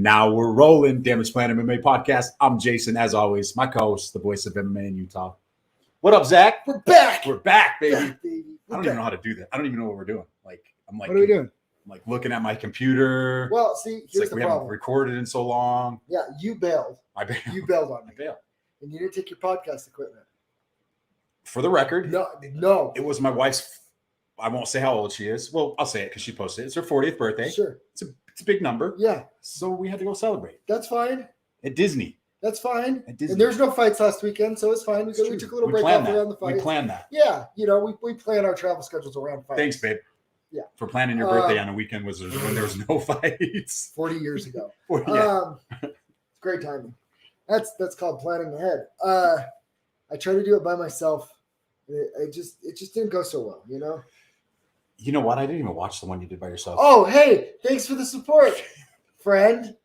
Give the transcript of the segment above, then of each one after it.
Now we're rolling. Damage Plan MMA podcast. I'm Jason, as always, my co-host, the voice of MMA in Utah. What up, Zack? We're back. We're back, baby. Back, baby. I don't even know how to do that. I don't even know what we're doing. I'm what are we doing? I'm like looking at my computer. Well, see, here's the we problem. haven't recorded in so long. Yeah, you bailed. I bailed. You bailed on me. I bailed. And you didn't take your podcast equipment. For the record, no. It was my wife's. I won't say how old she is. Well, I'll say it because she posted it. It's her 40th birthday. Sure. It's a big number. Yeah. So we had to go celebrate. That's fine. At Disney. That's fine. At Disney. And there's no fights last weekend, so it's fine. We took a little break off around the fight. We planned that. Yeah. We plan our travel schedules around fights. Thanks, babe. Yeah. For planning your birthday on a weekend when there was no fights. 40 years ago. Yeah. It's great timing. That's called planning ahead. I tried to do it by myself. It just didn't go so well, you know? You know what? I didn't even watch the one you did by yourself. Oh, hey, thanks for the support, friend,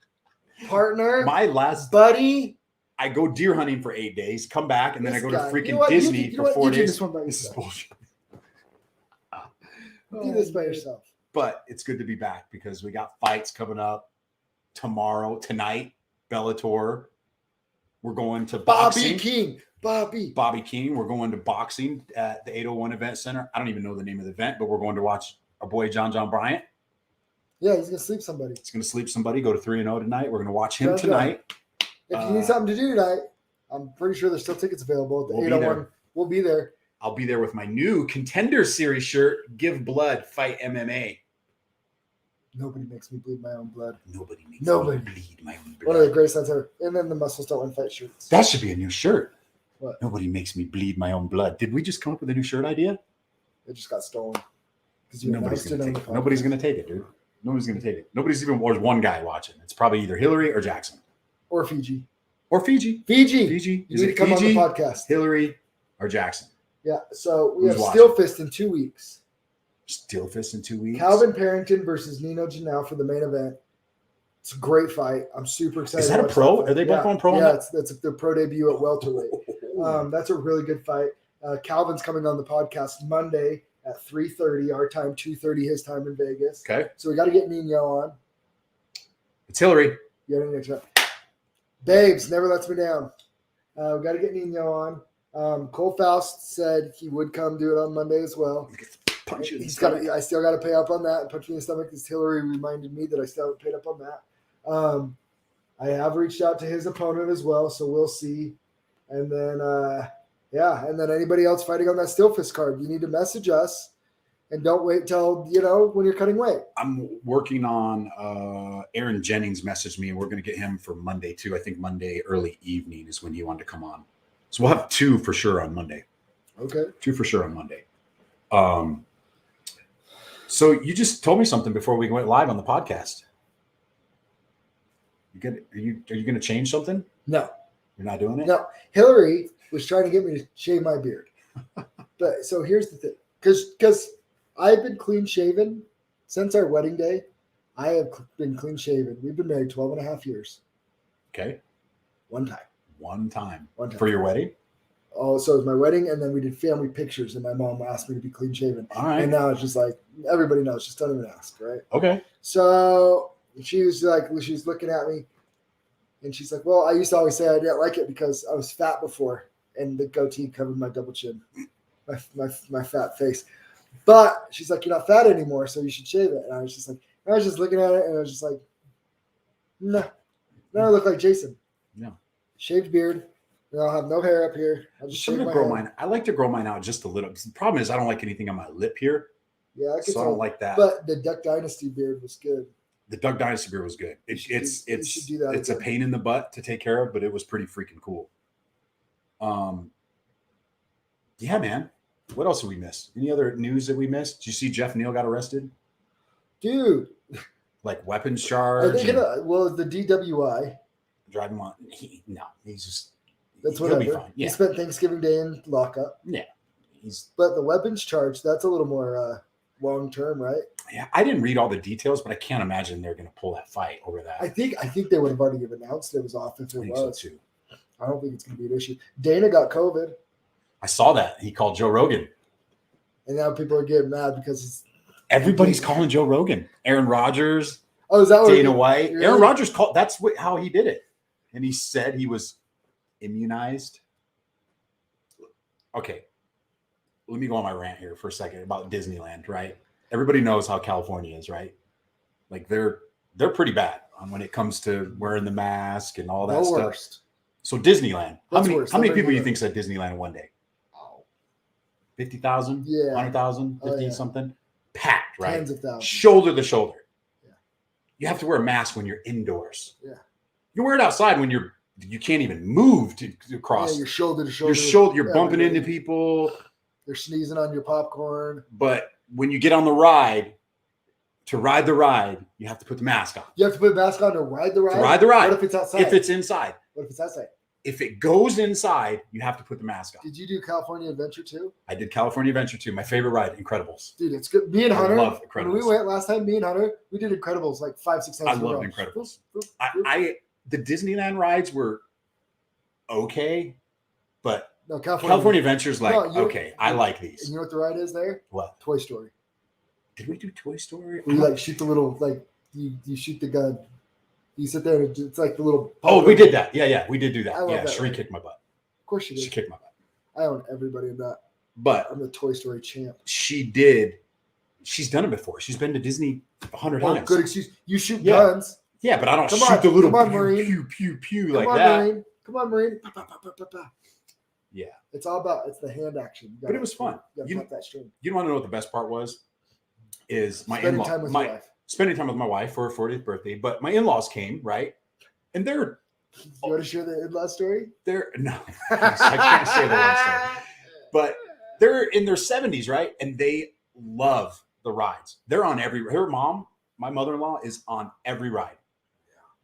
partner, My last buddy. I go deer hunting for 8 days, come back, and then I go to freaking You know what? Disney for 4 You do days. this one by This is yourself. bullshit. Do this by yourself. But it's good to be back because we got fights coming up tonight, Bellator. We're going to boxing. Bobby King. We're going to boxing at the 801 Event Center. I don't even know the name of the event, but we're going to watch our boy John Bryant. Yeah, he's going to sleep somebody. He's going to sleep somebody, go to 3-0 tonight. We're going to watch him tonight. If you need something to do tonight, I'm pretty sure there's still tickets available at the 801. We'll be there. I'll be there with my new Contender Series shirt, Give Blood, Fight MMA. Nobody makes me bleed my own blood. Nobody makes me bleed my own blood. One of the greatest lines ever. And then the Muscles Don't Win Fight shirts. That should be a new shirt. What? Nobody makes me bleed my own blood. Did we just come up with a new shirt idea? It just got stolen. Nobody's going to take it. Nobody's going to take it, dude. Nobody's going to take it. There's one guy watching. It's probably either Hillary or Jackson. Or Fiji. Fiji. You need to come on the podcast. Hillary or Jackson. Yeah, so we have watching? Steel Fist in 2 weeks. Steel Fist in 2 weeks. Calvin Perrington versus Nino Janelle for the main event. It's a great fight. I'm super excited. Is that a pro? Are they both on pro? Yeah, that's their pro debut at welterweight. That's a really good fight. Calvin's coming on the podcast Monday at 3:30 our time, 2:30 his time in Vegas. Okay. So we got to get Nino on. It's Hillary. Babes never lets me down. We got to get Nino on. Cole Faust said he would come do it on Monday as well. Punch you in the stomach. I still got to pay up on that. Punch me in the stomach because Hillary reminded me that I still haven't paid up on that. I have reached out to his opponent as well, so we'll see. And then, and then anybody else fighting on that Steel Fist card, you need to message us and don't wait till, when you're cutting weight. I'm working on Aaron Jennings messaged me, and we're going to get him for Monday too. I think Monday early evening is when he wanted to come on. So we'll have 2 for sure on Monday. Okay. 2 for sure on Monday. So you just told me something before we went live on the podcast. Are you going to change something? No. You're not doing it? No. Hillary was trying to get me to shave my beard. But so here's the thing. Because I've been clean shaven since our wedding day. I have been clean shaven. We've been married 12 and a half years. Okay. One time. For your wedding? Oh, so it was my wedding, and then we did family pictures, and my mom asked me to be clean shaven. All right. And now it's just like, everybody knows. Just don't even ask, right? Okay. So she was looking at me, and she's like, well, I used to always say I didn't like it because I was fat before, and the goatee covered my double chin, my fat face. But she's like, you're not fat anymore, so you should shave it. And I was just looking at it, and I was just like, no. Now I look like Jason. Yeah. Shaved beard. I'll have no hair up here. I'll just shave my mine. I like to grow mine out just a little. The problem is I don't like anything on my lip here. Yeah, I don't like that. But the Duck Dynasty beard was good. The Duck Dynasty beard was good. You should do that. It's a pain in the butt to take care of, but it was pretty freaking cool. Yeah, man. What else did we miss? Any other news that we missed? Did you see Jeff Neal got arrested? Dude. Like weapons charge? The DWI. Driving on. He's just. That's whatever. He'll be fine. Yeah. He spent Thanksgiving Day in lockup. Yeah. But the weapons charge, that's a little more long term, right? Yeah, I didn't read all the details, but I can't imagine they're going to pull that fight over that. I think they would have already announced it was off if it was. So too. I don't think it's going to be an issue. Dana got COVID. I saw that. He called Joe Rogan. And now people are getting mad because everybody's calling Joe Rogan. Aaron Rodgers. Oh, is that what Dana White. really? Aaron Rodgers called. That's how he did it. And he said he was immunized. Okay. Let me go on my rant here for a second about Disneyland, right? Everybody knows how California is, right? Like they're pretty bad when it comes to wearing the mask and all that stuff. Worst. So Disneyland. How many people do you think said Disneyland one day? 50,000? Yeah. 100,000? 50 something? Packed, right? Tens of thousands. Shoulder to shoulder. Yeah. You have to wear a mask when you're indoors. Yeah. You wear it outside when you can't even move to cross. Yeah, you're shoulder to shoulder. You're bumping into people. They're sneezing on your popcorn. But when you get on the ride, to ride the ride, you have to put the mask on. You have to put the mask on to ride the ride? To ride the ride. What if it's outside? If it's inside. What if it's outside? If it goes inside, you have to put the mask on. Did you do California Adventure too? I did California Adventure too. My favorite ride, Incredibles. Dude, it's good. Me and Hunter, I love Incredibles. When we went last time, me and Hunter, we did Incredibles like 5-6 times. I love Incredibles. The Disneyland rides were okay, but no, California Adventure's like, okay, I like these. And you know what the ride is there? What? Toy Story. Did we do Toy Story? You like shoot the little, like, you shoot the gun. You sit there and it's like the little. Oh, we did that. Yeah, we did do that. Yeah, Sheree kicked my butt. Of course she did. She kicked my butt. I own everybody in that. But I'm the Toy Story champ. She did. She's done it before. She's been to Disney 100 times. Good excuse. You shoot guns. Yeah, but I don't shoot the little pew, pew, pew like that. Come on, Marine. Pa, pa, pa, pa, pa. Yeah. It's all about, it's the hand action. But it was fun. You want to know what the best part was? Is my in-law. Spending time with my wife for her 40th birthday. But my in-laws came, right? And they're. You want to share the in-law story? No. I can't share the in-law story. But they're in their 70s, right? And they love the rides. They're on her mom, my mother-in-law, is on every ride.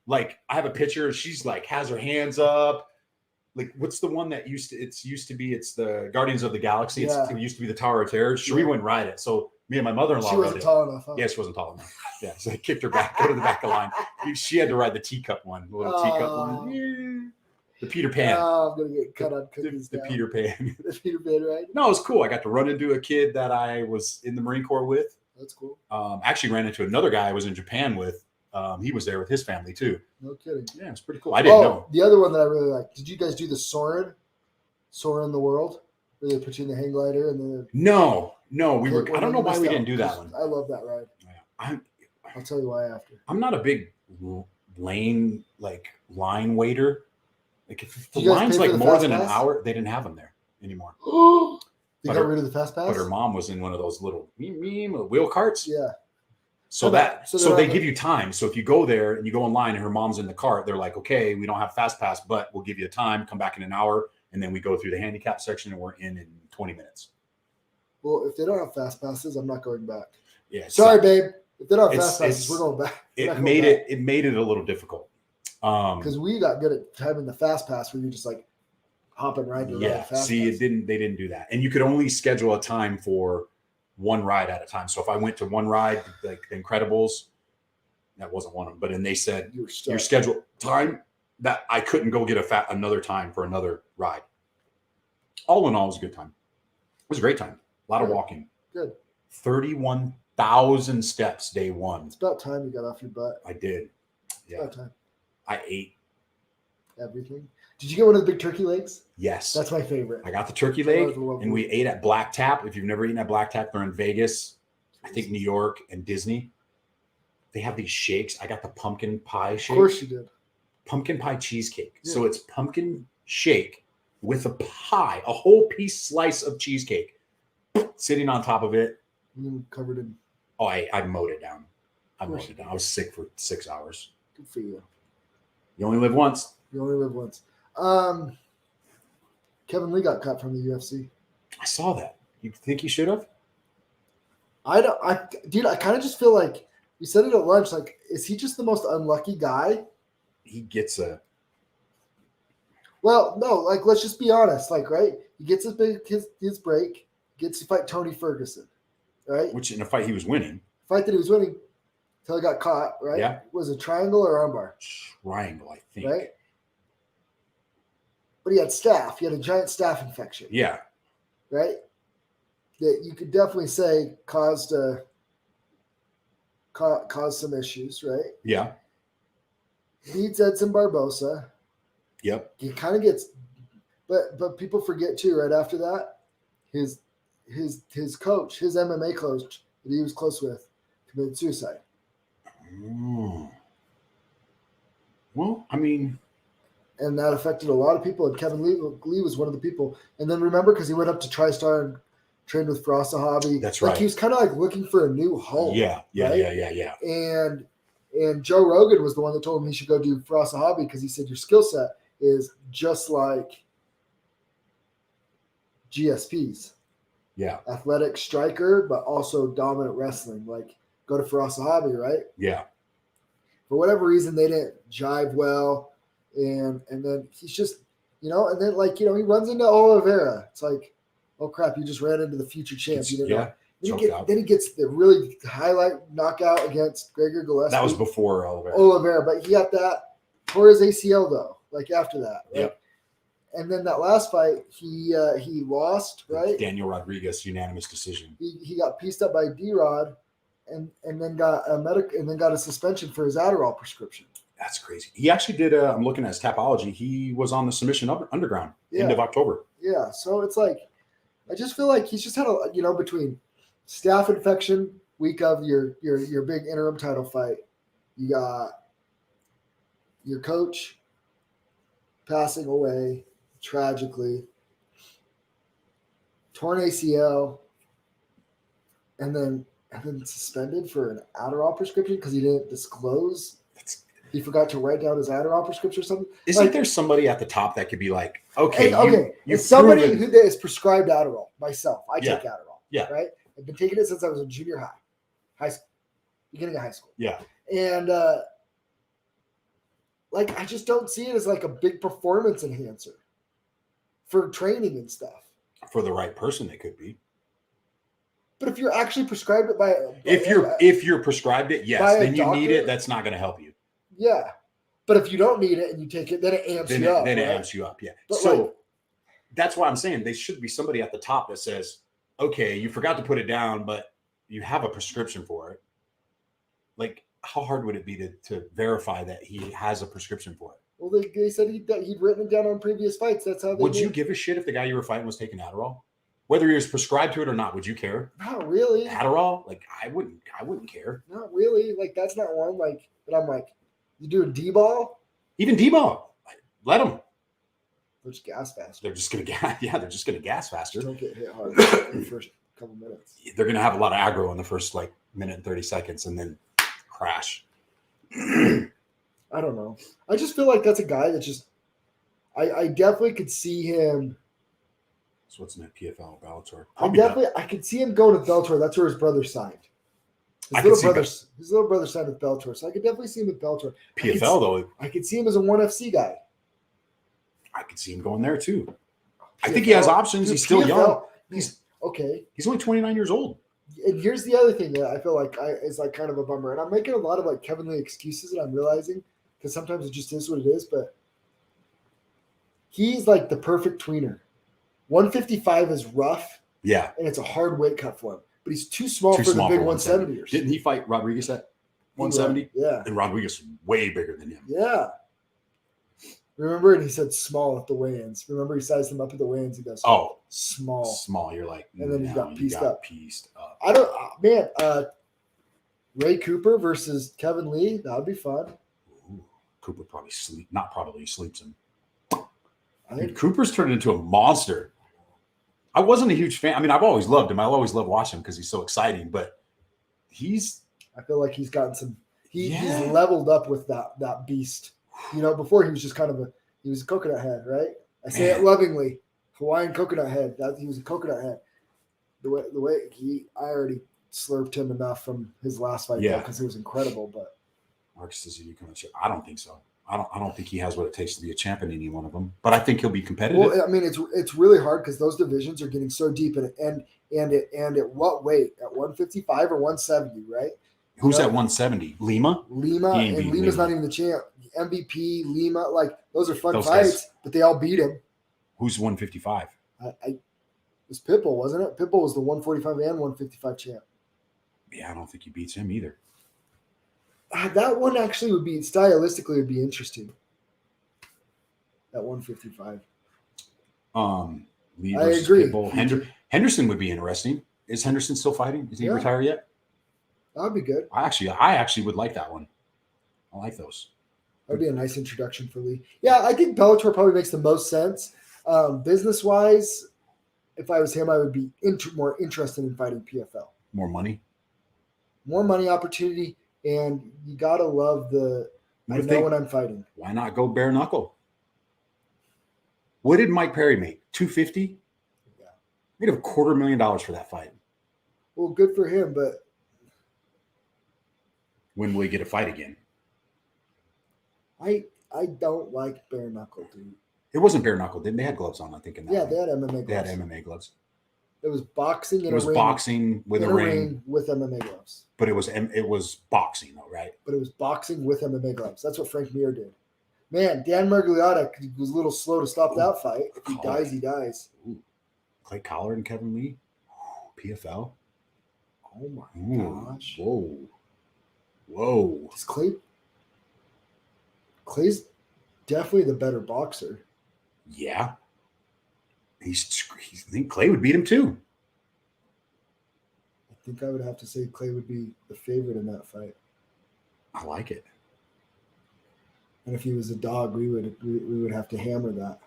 Like, I have a picture. She's like, has her hands up. Like, what's the one that it's the Guardians of the Galaxy. It used to be the Tower of Terror. She wouldn't ride it. So me and my mother-in-law She wasn't tall enough. Huh? Yeah, she wasn't tall enough. Yeah, so I kicked her back, go to the back of the line. She had to ride the teacup one, the little teacup one. Yeah. The Peter Pan. Oh, I'm going to get cut on cookies The Peter Pan. The Peter Pan ride? No, it was cool. I got to run into a kid that I was in the Marine Corps with. That's cool. Actually ran into another guy I was in Japan with. He was there with his family too. No kidding. Yeah, it's pretty cool. I didn't know. The other one that I really like. Did you guys do the Soarin' the World? Where they put you in the hang glider and then. No. I don't know why we didn't do that one. I love that ride. Yeah. I'll tell you why after. I'm not a big line waiter. Like if the line's like more than an hour, they didn't have them there anymore. They got rid of the fast pass. But her mom was in one of those little wheel carts. Yeah. So they give you time. So if you go there and you go online and her mom's in the cart, they're like, okay, we don't have fast pass, but we'll give you a time. Come back in an hour, and then we go through the handicap section, and we're in 20 minutes. Well, if they don't have fast passes, I'm not going back. Yeah. Sorry, babe. If they don't have fast passes, we're going back. It made it a little difficult. Because we got good at having the fast pass where you're just like hopping right to the fast pass. They didn't do that, and you could only schedule a time for one ride at a time. So if I went to one ride, like the Incredibles, that wasn't one of them. But then they said your scheduled time that I couldn't go get another time for another ride. All in all, it was a good time. It was a great time. A lot of walking. Good. 31,000 steps day one. It's about time you got off your butt. I did. Yeah. It's about time. I ate everything. Did you get one of the big turkey legs? Yes. That's my favorite. I got the turkey leg, and we ate at Black Tap. If you've never eaten at Black Tap, they're in Vegas, I think New York, and Disney. They have these shakes. I got the pumpkin pie shake. Of course you did. Pumpkin pie cheesecake. Yeah. So it's pumpkin shake with a pie, a whole slice of cheesecake sitting on top of it. Covered in. Oh, I mowed it down. I was sick for 6 hours. Good for you. You only live once. Kevin Lee got cut from the UFC. I saw that. You think he should have? I kind of just feel like we said it at lunch. Like, is he just the most unlucky guy? He gets a. Well, no. Like, let's just be honest. Like, right? He gets his break. Gets to fight Tony Ferguson, right? Which in a fight he was winning. Fight that he was winning until he got caught. Right? Yeah. Was it triangle or armbar? Triangle, I think. Right. But he had staph. He had a giant staph infection. Yeah. Right? That you could definitely say caused caused some issues, right? Yeah. Beats Edson Barbosa. Yep. He kind of gets, but people forget too. Right after that, his coach, his MMA coach that he was close with, committed suicide. Mm. Well, I mean, and that affected a lot of people. And Kevin Lee was one of the people. And then remember, because he went up to TriStar and trained with Farazza Hobby. That's like right. He was kind of like looking for a new home. Yeah. Right? And Joe Rogan was the one that told him he should go do Farazza Hobby because he said your skill set is just like GSP's. Yeah. Athletic striker, but also dominant wrestling. Like go to Farazza Hobby, right? Yeah. For whatever reason, they didn't jive well. And then he's just, and then he runs into Oliveira. It's like, oh crap, you just ran into the future champ. You didn't know. Then he gets the really highlight knockout against Gregor Gillespie. That was before Oliveira, but he got that, tore his ACL though, like after that. Right? Yep. And then that last fight, he lost, right? Daniel Rodriguez, unanimous decision. He got pieced up by D-Rod and then got a suspension for his Adderall prescription. That's crazy. He actually did. I'm looking at his Tapology. He was on the Submission Underground end of October. Yeah. So it's like, I just feel like he's just had between staph infection week of your big interim title fight, you got your coach passing away tragically, torn ACL, and then suspended for an Adderall prescription because he didn't disclose. He forgot to write down his Adderall prescription or something. Isn't there somebody at the top that could be like, okay, it's somebody who is prescribed Adderall. Myself, I take Adderall. Yeah. Right. I've been taking it since I was in junior high school, beginning of high school. Yeah. And I just don't see it as like a big performance enhancer for training and stuff. For the right person, it could be. But if you're actually prescribed it if you're prescribed it, yes, then you need it. That's not going to help you. Yeah. But if you don't need it and you take it, then it amps you up. Then it amps you up, yeah. But so that's why I'm saying there should be somebody at the top that says, okay, you forgot to put it down, but you have a prescription for it. Like, how hard would it be to verify that he has a prescription for it? Well, they said he'd written it down on previous fights. That's how they Would you give a shit if the guy you were fighting was taking Adderall? Whether he was prescribed to it or not, would you care? Not really. Adderall? Like, I wouldn't care. Not really. Like, that's not one. Like, but I'm like, you doing D-ball? Even D-ball. Let them. They're just gas faster. They're just going to gas faster. Don't get hit hard in the first couple minutes. They're going to have a lot of aggro in the first, minute and 30 seconds and then crash. I don't know. I just feel like that's a guy that just I definitely could see him. So what's in that PFL Bellator? I could see him going to Bellator. That's where his brother signed. His little brother signed with Bellator, so I could definitely see him with Bellator. PFL though, I could see him as a ONE FC guy. I could see him going there too. PFL, I think he has options. He's still young. He's okay. He's only 29 years old. And here's the other thing that I feel like is like kind of a bummer, and I'm making a lot of like Kevin Lee excuses, and I'm realizing because sometimes it just is what it is. But he's like the perfect tweener. 155 is rough, yeah, and it's a hard weight cut for him. But he's too small for the big 170ers. Didn't he fight Rodriguez at 170? Yeah, and Rodriguez was way bigger than him. Yeah. Remember, and he said small at the weigh-ins. Remember, he sized him up at the weigh-ins. He goes, "Oh, small." You're like, and then he got pieced up. I don't, Ray Cooper versus Kevin Lee. That would be fun. Ooh, Cooper sleeps him. Cooper's turned into a monster. I wasn't a huge fan. I mean, I've always loved him. I always love watching him because he's so exciting. But I feel like he's gotten some. He's leveled up with that beast. Before he was just kind of he was a coconut head, right? I say it lovingly, Hawaiian coconut head. He was a coconut head. The way I already slurped him enough from his last fight, because it was incredible. But Marcus says, I don't think so. I don't think he has what it takes to be a champion in any one of them. But I think he'll be competitive. Well, I mean, it's really hard because those divisions are getting so deep, and at what weight? At 155 or 170, right? Who's at 170? Lima, and Lima's not even the champ. MVP, Lima, those are fun fights, but they all beat him. Who's 155? It was Pitbull, wasn't it? Pitbull was the 145 and 155 champ. Yeah, I don't think he beats him either. That one actually would be stylistically would be interesting. That 155. Lee I versus agree. Pitbull. Henderson would be interesting. Is Henderson still fighting? Is he retired yet? That'd be good. I actually would like that one. I like those. That'd be a nice introduction for Lee. Yeah, I think Bellator probably makes the most sense. Business wise, if I was him, I would be more interested in fighting PFL. More money opportunity, and you gotta love the. I know when I'm fighting. Why not go bare knuckle? What did Mike Perry make? $250. Yeah, made $250,000 for that fight. Well, good for him, but when will he get a fight again? I don't like bare knuckle, dude. It wasn't bare knuckle, didn't they? Had gloves on, I think. They had MMA gloves. They had MMA gloves. It was boxing. It was boxing with a ring with MMA gloves. But it was boxing, though, right? But it was boxing with MMA gloves. That's what Frank Mir did. Man, Dan Margliotta was a little slow to stop that fight. If he dies, he dies. Ooh. Clay Collard and Kevin Lee, PFL. Oh my gosh! Whoa! Is Clay's definitely the better boxer. Yeah. I think Clay would beat him too. I think I would have to say Clay would be the favorite in that fight. I like it. And if he was a dog, we would have to hammer that.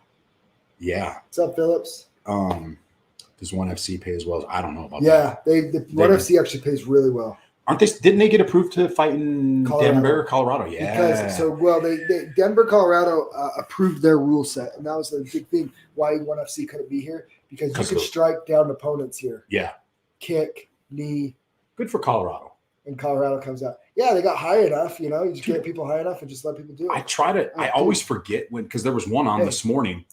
Yeah. What's up, Phillips? Does ONE FC pay as well? I don't know about that. Yeah, the ONE FC actually pays really well. Didn't they get approved to fight in Denver, Colorado? Yeah. They Denver, Colorado approved their rule set, and that was the big thing why ONE FC couldn't be here, because you could strike down opponents here. Yeah. Kick, knee. Good for Colorado. And Colorado comes out. Yeah, they got high enough, you just get people high enough and just let people do it. I always forget because there was one on this morning.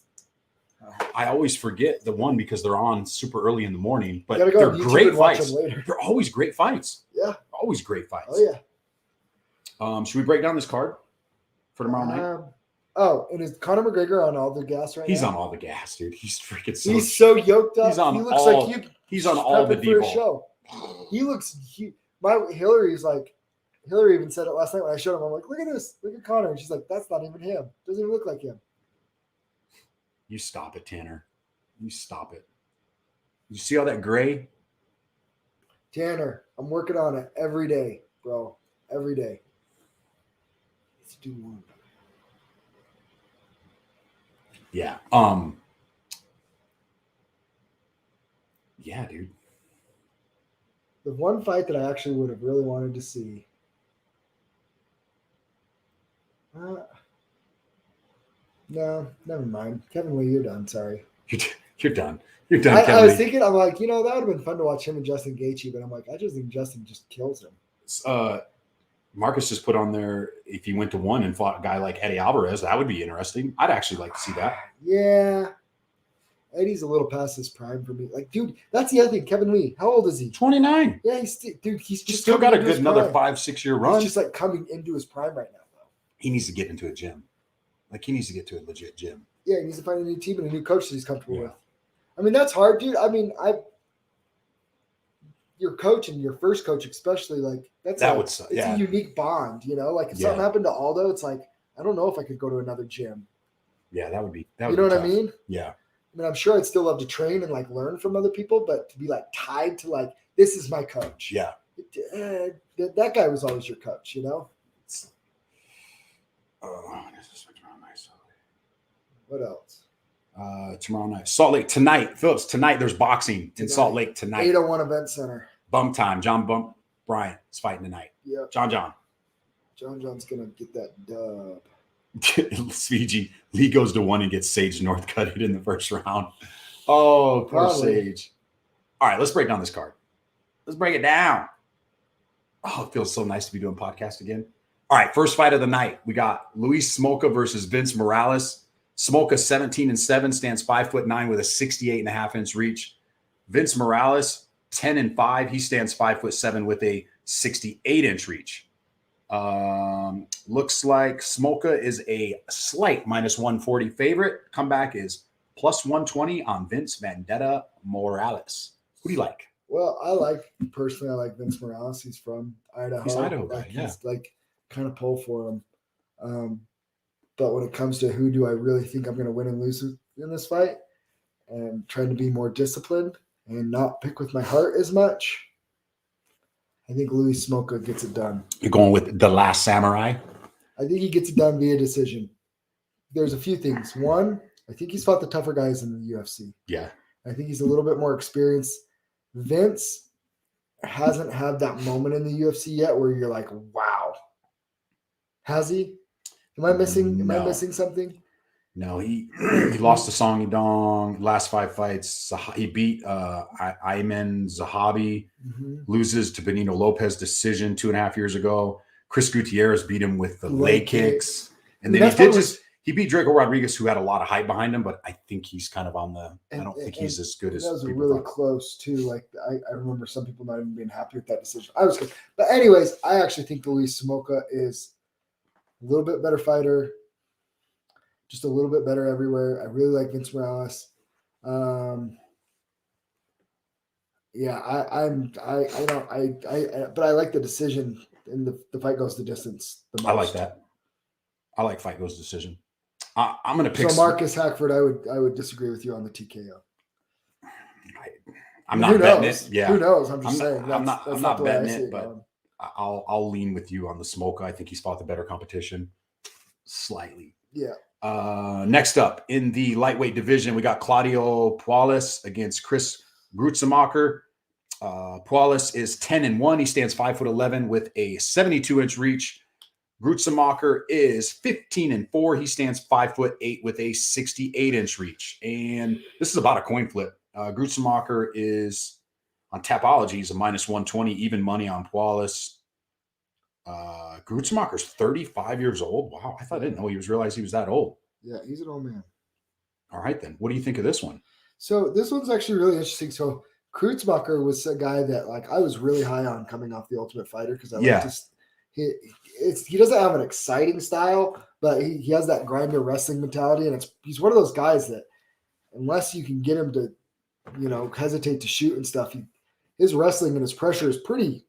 I always forget the one because they're on super early in the morning, but they're great fights. They're always great fights. Yeah. Always great fights. Oh, yeah. Should we break down this card for tomorrow night? And is Conor McGregor on all the gas right now? He's on all the gas, dude. He's freaking He's so yoked up. He's on he looks like he's on all the D-ball. Show. He looks Hillary even said it last night when I showed him. I'm like, look at this. Look at Conor. And she's like, that's not even him. Doesn't even look like him. You stop it, Tanner. You stop it. You see all that gray? Tanner, I'm working on it every day, bro. Every day. Let's do one. Yeah. Yeah, dude. The one fight that I actually would have really wanted to see. No, never mind. Kevin Lee, you're done. Sorry. You're done. You're done. I was thinking, I'm like, that would have been fun to watch him and Justin Gaethje, but I'm like, I just think Justin just kills him. Marcus just put on there, if he went to one and fought a guy like Eddie Alvarez, that would be interesting. I'd actually like to see that. Yeah. Eddie's a little past his prime for me. Like, dude, that's the other thing. Kevin Lee, how old is he? 29. Yeah, he's just still got a good another 5-6 year run. He's just like coming into his prime right now, though. He needs to get into a gym. Like, he needs to get to a legit gym. Yeah, he needs to find a new team and a new coach that he's comfortable with. I mean, that's hard, dude. I mean, your coach and your first coach, especially, like, it's a unique bond, Like, if something happened to Aldo, it's like, I don't know if I could go to another gym. Yeah, that would be you know what tough. I mean? Yeah. I mean, I'm sure I'd still love to train and like learn from other people, but to be like tied to like, this is my coach. Yeah. That guy was always your coach, What else? Tomorrow night. Salt Lake tonight. Phillips, tonight there's boxing in Salt Lake tonight. 801 Event Center. Bump time. John Bump Bryant is fighting tonight. Yeah. John's going to get that dub. Fiji. Lee goes to one and gets Sage Northcutted in the first round. Oh, poor Sage. All right, let's break down this card. Let's break it down. Oh, it feels so nice to be doing podcast again. All right, first fight of the night. We got Luis Smoka versus Vince Morales. Smoka 17-7, stands 5'9" with a 68.5-inch reach. Vince Morales 10-5. He stands 5'7" with a 68-inch reach. Looks like Smoka is a slight -140 favorite. Comeback is +120 on Vince Vendetta Morales. Who do you like? Well, personally, I like Vince Morales. He's from Idaho. He's Idaho, right? Yeah. He's like kind of pull for him. But when it comes to who do I really think I'm going to win and lose in this fight, and trying to be more disciplined and not pick with my heart as much, I think Louis Smoka gets it done. You're going with the last samurai? I think he gets it done via decision. There's a few things. One, I think he's fought the tougher guys in the UFC. Yeah. I think he's a little bit more experienced. Vince hasn't had that moment in the UFC yet where you're like, wow. Has he? Am I missing something? No, he lost to Song Yadong. Last 5 fights, he beat Ayman Zahabi, loses to Benito Lopez decision 2.5 years ago. Chris Gutierrez beat him with the leg kicks. And then he beat Draco Rodriguez, who had a lot of hype behind him, but I think he's kind of on the – I don't think he's as good as that was people really thought. Close, too. Like, I remember some people not even being happy with that decision. I was good. But anyways, I actually think Luis Smoka is a little bit better fighter, just a little bit better everywhere. I really like Vince Morales. Yeah, but I like the decision, and the fight goes the distance the most. I like that. I like fight goes decision. I'm going to pick. So Marcus Hackford, I would disagree with you on the TKO. I'm not betting it. Yeah, who knows? I'm just saying. I'm not betting it, but I'll lean with you on the Smoka. I think he's fought the better competition slightly. Yeah. Next up in the lightweight division, we got Claudio Pualis against Chris Grutsemacher. Pualis is 10-1. He stands 5'11" with a 72-inch reach. Grutsemacher is 15-4. He stands 5'8" with a 68-inch reach. And this is about a coin flip. Grutsemacher is on Tapology. He's a -120, even money on Pualis. Grutsemacher's 35 years old. Wow, I didn't know realize he was that old. Yeah, he's an old man. All right, then. What do you think of this one? So this one's actually really interesting. So Grutsemacher was a guy that I was really high on coming off The Ultimate Fighter because he doesn't have an exciting style, but he has that grinder wrestling mentality, and he's one of those guys that unless you can get him to, hesitate to shoot and stuff, his wrestling and his pressure is pretty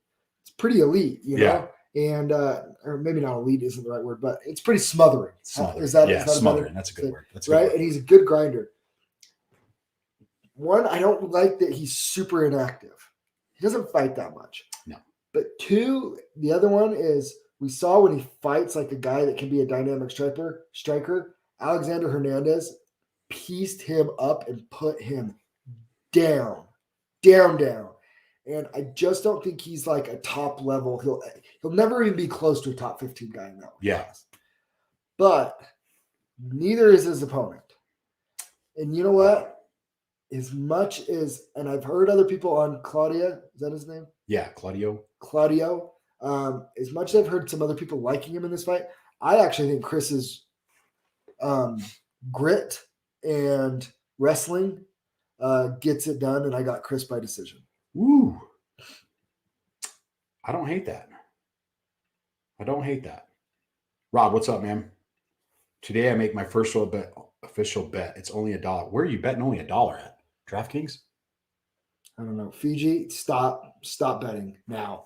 elite, you know? And or maybe not elite isn't the right word, but it's pretty smothering. Is that smothering? That's a good word. That's a good right. Word. And he's a good grinder. One, I don't like that he's super inactive. He doesn't fight that much. No. But two, the other one is we saw when he fights like a guy that can be a dynamic striker, Alexander Hernandez pieced him up and put him down. And I just don't think he's like a top level. He'll never even be close to a top 15 guy in that class. But neither is his opponent. And you know what? As much as, and I've heard other people on Claudio, is that his name? Yeah, Claudio. As much as I've heard some other people liking him in this fight, I actually think Chris's grit and wrestling gets it done, and I got Chris by decision. Ooh. I don't hate that. Rob, what's up, man? Today I make my first official bet. It's only $1. Where are you betting only $1 at? DraftKings? I don't know. Fiji, stop betting now.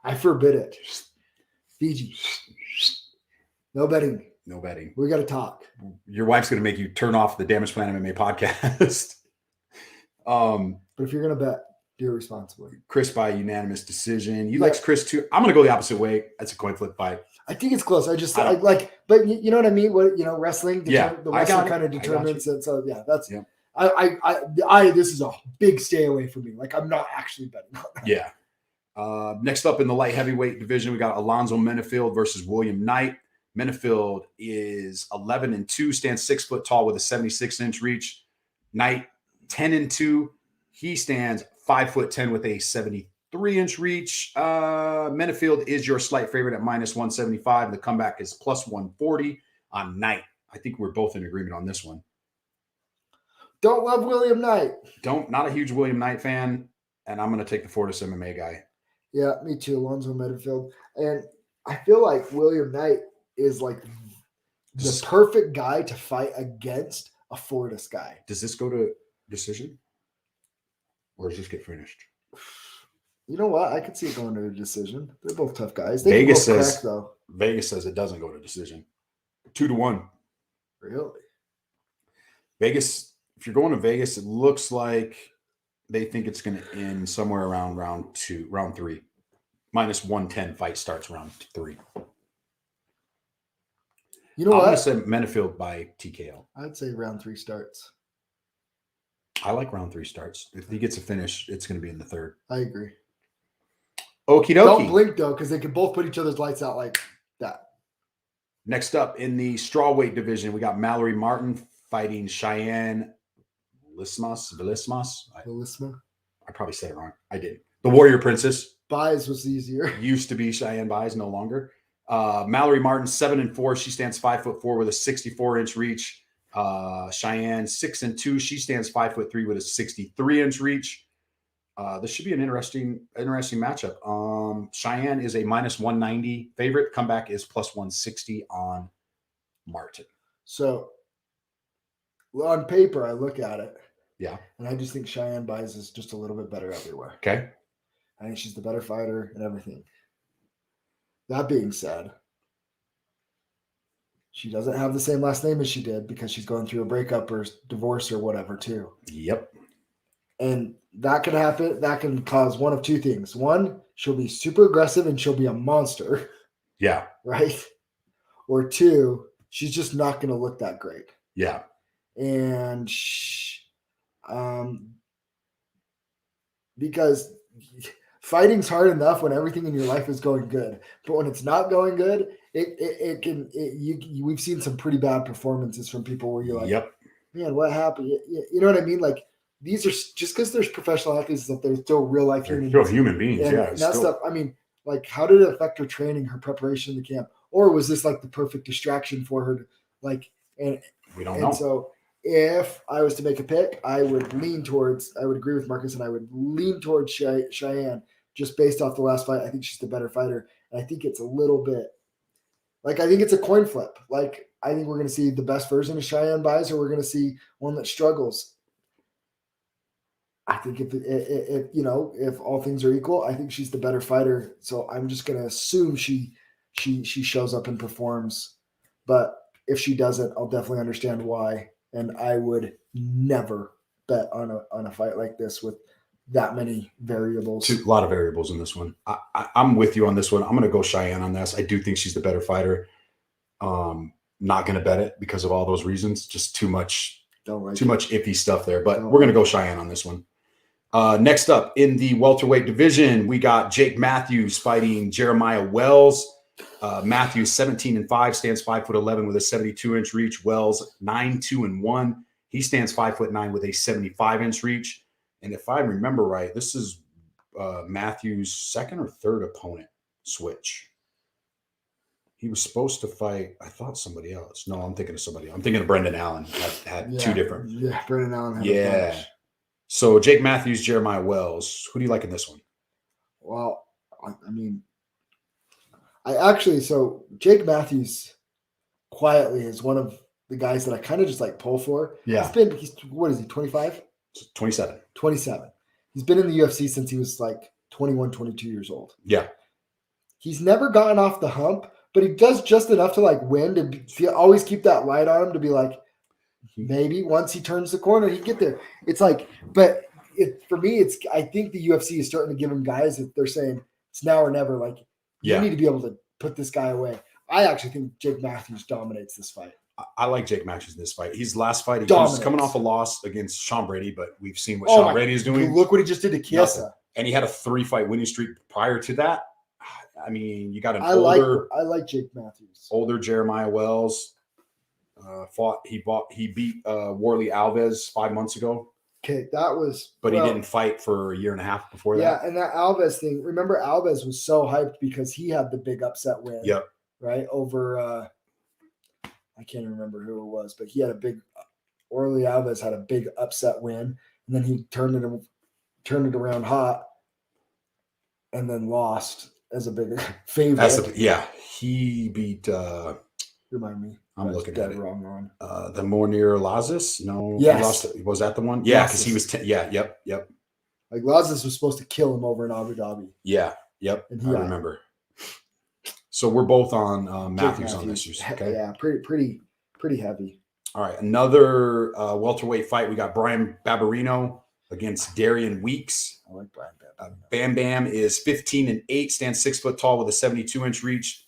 I forbid it. Fiji. No betting. We got to talk. Your wife's going to make you turn off the Damage Plan MMA podcast. But if you're going to bet, do it responsibly. Chris by unanimous decision. You like Chris too. I'm going to go the opposite way. That's a coin flip fight. I think it's close. But you know what I mean? Wrestling. The wrestling kind of determines it. So that's. Yeah. This is a big stay away from me. I'm not actually betting on that. Yeah. Next up in the light heavyweight division, we got Alonzo Minifield versus William Knight. Minifield is 11-2, stands 6 foot tall with a 76-inch reach. Knight 10-2. He stands 5'10" with a 73-inch reach. Minifield is your slight favorite at -175. The comeback is +140 on Knight. I think we're both in agreement on this one. Don't love William Knight. Not a huge William Knight fan, and I'm going to take the Fortis MMA guy. Yeah, me too, Alonzo Minifield. And I feel like William Knight is like the perfect guy to fight against a Fortis guy. Does this go to decision? Or does this get finished? You know what? I could see it going to a decision. They're both tough guys. Vegas says Vegas says it doesn't go to decision. 2-1. Really? Vegas, if you're going to Vegas, it looks like they think it's going to end somewhere around round 3. -110 fight starts round 3. You know I'm what? going to say Minifield by TKO. I'd say round 3 starts. I like round 3 starts. If he gets a finish, it's going to be in the 3rd. I agree. Okie dokie. Don't blink, though, because they can both put each other's lights out like that. Next up in the strawweight division, we got Mallory Martin fighting Cheyenne Velismas. I probably said it wrong. I did. The Warrior Princess. Buys was easier. Used to be Cheyenne Buys, no longer. Mallory Martin, 7-4. She stands 5'4" with a 64-inch reach. Cheyenne, 6-2. She stands 5'3" with a 63-inch reach. This should be an interesting matchup. Cheyenne is a -190 favorite. Comeback is +160 on Martin. So, on paper, I look at it. Yeah. And I just think Cheyenne Buys is just a little bit better everywhere. Okay. I think she's the better fighter and everything. That being said, she doesn't have the same last name as she did because she's going through a breakup or divorce or whatever, too. Yep. And that can happen. That can cause one of two things. One, she'll be super aggressive and she'll be a monster. Yeah. Right? Or two, she's just not going to look that great. Yeah. And because fighting's hard enough when everything in your life is going good, but when it's not going good, we've seen some pretty bad performances from people where you're like, yep, man, what happened? You know what I mean? Like, these are just because there's professional athletes that they're still real life human beings. And yeah, that stuff. I mean, like, how did it affect her training, her prepreparation in the camp, or was this like the perfect distraction for her? And we don't know. So, if I was to make a pick, I would agree with Marcus, and I would lean towards Cheyenne just based off the last fight. I think she's the better fighter. And I think it's a little bit I think it's a coin flip. Like, I think we're going to see the best version of Cheyenne Buys, or we're going to see one that struggles. I think if all things are equal, I think she's the better fighter. So I'm just going to assume she shows up and performs. But if she doesn't, I'll definitely understand why. And I would never bet on a fight like this with that many variables. A lot of variables in this one. I'm with you on this one. I'm going to go Cheyenne on this. I do think she's the better fighter. Not going to bet it because of all those reasons. Just too much iffy stuff there. But we're going to go Cheyenne on this one. Next up in the welterweight division, we got Jake Matthews fighting Jeremiah Wells. Matthews 17-5, stands 5'11" with a 72-inch reach. Wells 9-2-1. He stands 5'9" with a 75-inch reach. And if I remember right, this is Matthews' second or third opponent switch. He was supposed to fight, I thought, somebody else. No, I'm thinking of somebody else. I'm thinking of Brendan Allen. Had two different. Yeah, Brendan Allen had a bunch. So Jake Matthews, Jeremiah Wells. Who do you like in this one? Well, I mean, so Jake Matthews quietly is one of the guys that I kind of just like pull for. Yeah. What is he, 25? 27. 27. He's been in the UFC since he was like 21, 22 years old. Yeah. He's never gotten off the hump, but he does just enough to like win, always keep that light on him to be like, maybe once he turns the corner, he can get there. It's like, but for me, I think the UFC is starting to give him guys that they're saying it's now or never. Like, you need to be able to put this guy away. I actually think Jake Matthews dominates this fight. I like Jake Matthews in this fight. His last fight, he was coming off a loss against Sean Brady, but we've seen what Sean Brady is doing. Look what he just did to Chiesa. And he had a 3-fight winning streak prior to that. I mean, you got I like Jake Matthews. Older Jeremiah Wells. He beat Warley Alves 5 months ago. Okay, that was. But he didn't fight for a year and a half before that. Yeah, and that Alves thing. Remember, Alves was so hyped because he had the big upset win. Yep. Right over. I can't remember who it was, but he had a big. Warley Alves had a big upset win, and then he turned it around hot, and then lost as a big favorite. He beat. Remind me. I'm looking at it. Wrong on. The Mornir Lazis? No. Yes. Was that the one? Yeah, because he was. Yep. Like Lazis was supposed to kill him over in Abu Dhabi. Yeah. Yep. And I remember. So we're both on Matthews on this. Okay. Yeah, pretty heavy. All right, another welterweight fight. We got Brian Barberino against Darian Weeks. I like Brian Bam. Bam Bam is 15-8, stands 6 foot tall with a 72-inch reach.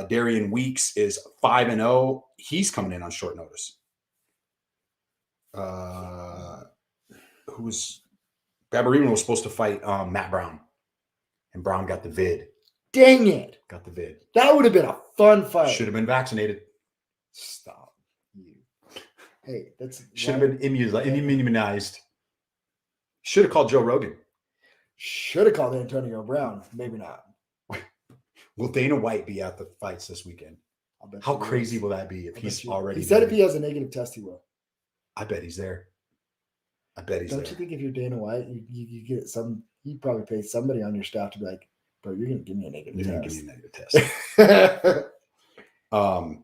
Darian Weeks is 5-0. He's coming in on short notice. Barberino was supposed to fight Matt Brown, and Brown got the vid. Dang it! Got the vid. That would have been a fun fight. Should have been vaccinated. Stop you. Hey, that's should have been immunized. Should have called Joe Rogan. Should have called Antonio Brown. Maybe not. Will Dana White be at the fights this weekend? How crazy will that be if he's already? He said if he has a negative test, he will. I bet he's there. Don't you think if you're Dana White, you get some? You probably pay somebody on your staff to be like, bro, you're gonna give me a negative test. You're gonna give me a negative test.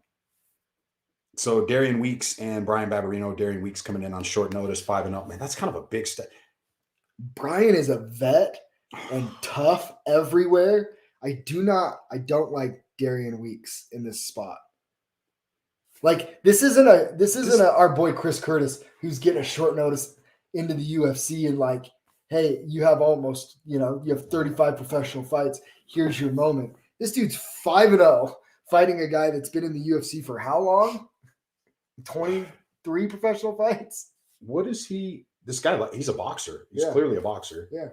So Darian Weeks and Brian Barberino. Darian Weeks coming in on short notice, 5-0. Man, that's kind of a big step. Brian is a vet and tough everywhere. I don't like Darian Weeks in this spot. Like this isn't our boy Chris Curtis who's getting a short notice into the UFC and like, hey, you have almost, you have 35 professional fights. Here's your moment. This dude's 5-0 fighting a guy that's been in the UFC for how long? 23 professional fights. What is he? This guy, he's a boxer. He's clearly a boxer. Yeah.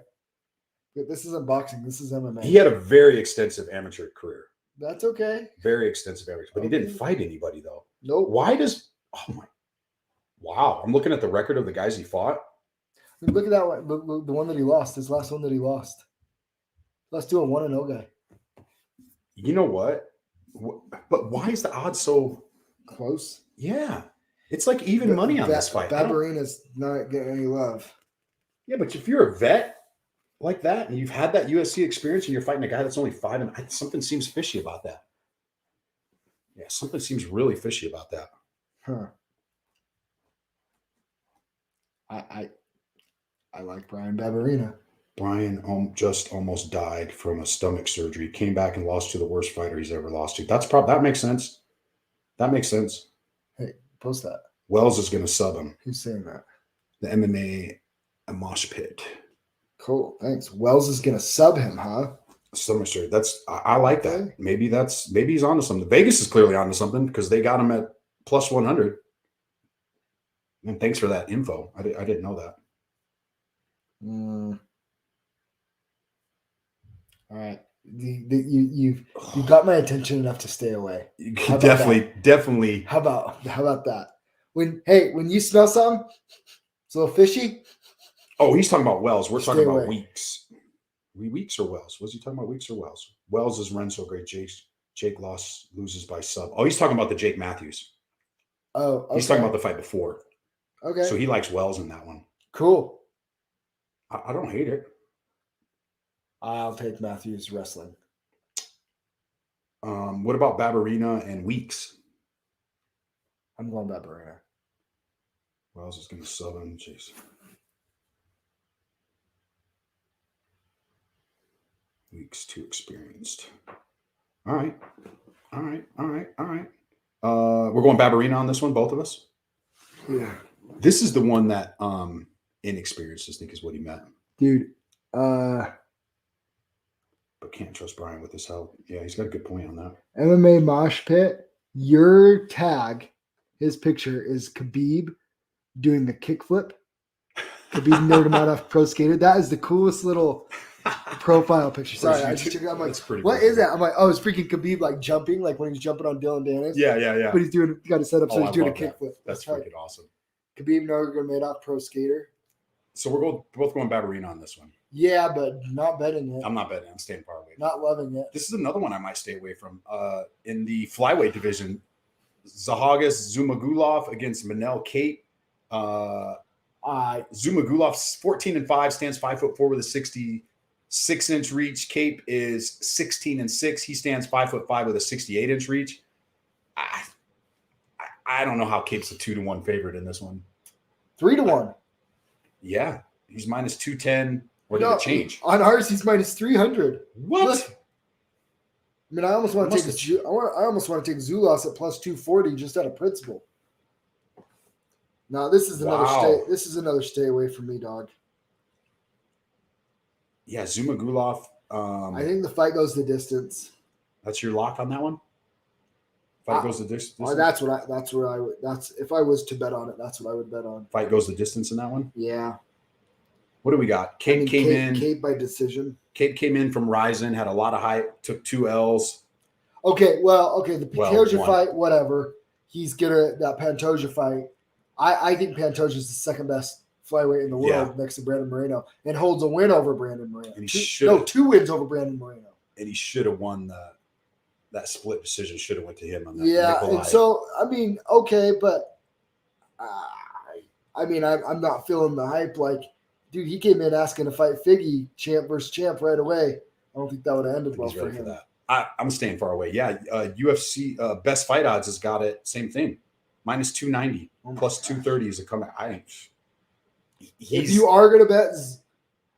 But this isn't boxing. This is MMA. He had a very extensive amateur career. That's okay. Very extensive amateur. But he didn't fight anybody, though. Nope. Wow. I'm looking at the record of the guys he fought. I mean, look at that one. The one that he lost. His last one that he lost. Let's do a 1-0 guy. You know what? But why is the odds so close? Yeah. It's like even money on this fight. Barberina's not getting any love. Yeah, but if you're a vet like that and you've had that UFC experience and you're fighting a guy that's only 5, something seems fishy about that. Yeah, something seems really fishy about that. Huh. I like Brian Barberina. Brian just almost died from a stomach surgery. Came back and lost to the worst fighter he's ever lost to. That makes sense. That makes sense. Hey, post that. Wells is going to sub him. Who's saying that? The MMA mosh pit. Cool. Thanks. Wells is going to sub him, huh? Stomach surgery. I like that. Maybe he's onto something. Vegas is clearly onto something because they got him at plus 100. And thanks for that info. I didn't know that. All right. You've got my attention enough to stay away. Definitely. How about that? When you smell something, it's a little fishy. Oh, he's talking about Wells. We're talking about Weeks. Weeks or Wells? Was he talking about Weeks or Wells? Wells is Renzo great. Jake loses by sub. Oh, he's talking about the Jake Matthews. Oh, okay. He's talking about the fight before. Okay. So he likes Wells in that one. Cool. I don't hate it. I'll take Matthews wrestling. What about Barberina and Weeks? I'm going Barberina. Wells is going to sub him. Jeez. Weeks too experienced. All right. We're going Barberina on this one, both of us. Yeah. This is the one that inexperienced, I think, is what he meant. Dude. But can't trust Brian with his health. Yeah, he's got a good point on that. MMA Mosh Pit, your tag, his picture is Khabib doing the kickflip. Khabib Nurmagomedov pro skater. That is the coolest little profile picture. Sorry, I just took it. I'm like, what is that? I'm like, oh, it's freaking Khabib like jumping, like when he's jumping on Dylan Dennis. Yeah. But he's got it set up so he's doing a kickflip. That's freaking awesome. Khabib Nurmagomedov pro skater. So we're both going Barberina on this one. Yeah, but not betting it. I'm not betting. I'm staying far away. Not loving it. This is another one I might stay away from. In the flyweight division, Zahagas Zumagulov against Manel Cape. Zumagulov's 14-5, stands 5'4" with a 66-inch reach. Cape is 16-6. He stands 5'5" with a 68-inch reach. I don't know how Cape's a 2-1 favorite in this one. 3-1. Yeah, he's minus 210. Or did it change? On ours, he's minus 300. What? Look. I mean, I almost want to take Zulas at plus 240 just out of principle. Now, this is another stay away from me, dog. Yeah, Zuma Gulov. I think the fight goes the distance. That's your lock on that one? Fight goes the distance? If I was to bet on it, that's what I would bet on. Fight goes the distance in that one? Yeah. What do we got? Kate by decision. Kate came in from Ryzen, had a lot of hype, took 2 L's. The Pantoja fight, whatever. He's that Pantoja fight. I think Pantoja is the second best flyweight in the world next to Brandon Moreno and holds a win over Brandon Moreno. And 2 wins over Brandon Moreno. And he should have won that split decision. Should have went to him on that. Yeah, Nikolai. and so I mean, okay, but I'm not feeling the hype. Like, dude, he came in asking to fight Figgy, champ versus champ, right away. I don't think that would have ended well for him. For that. I'm staying far away. Yeah, UFC best fight odds has got it. Same thing, minus 290, plus 230 is a comeback. I think. If you are going to bet,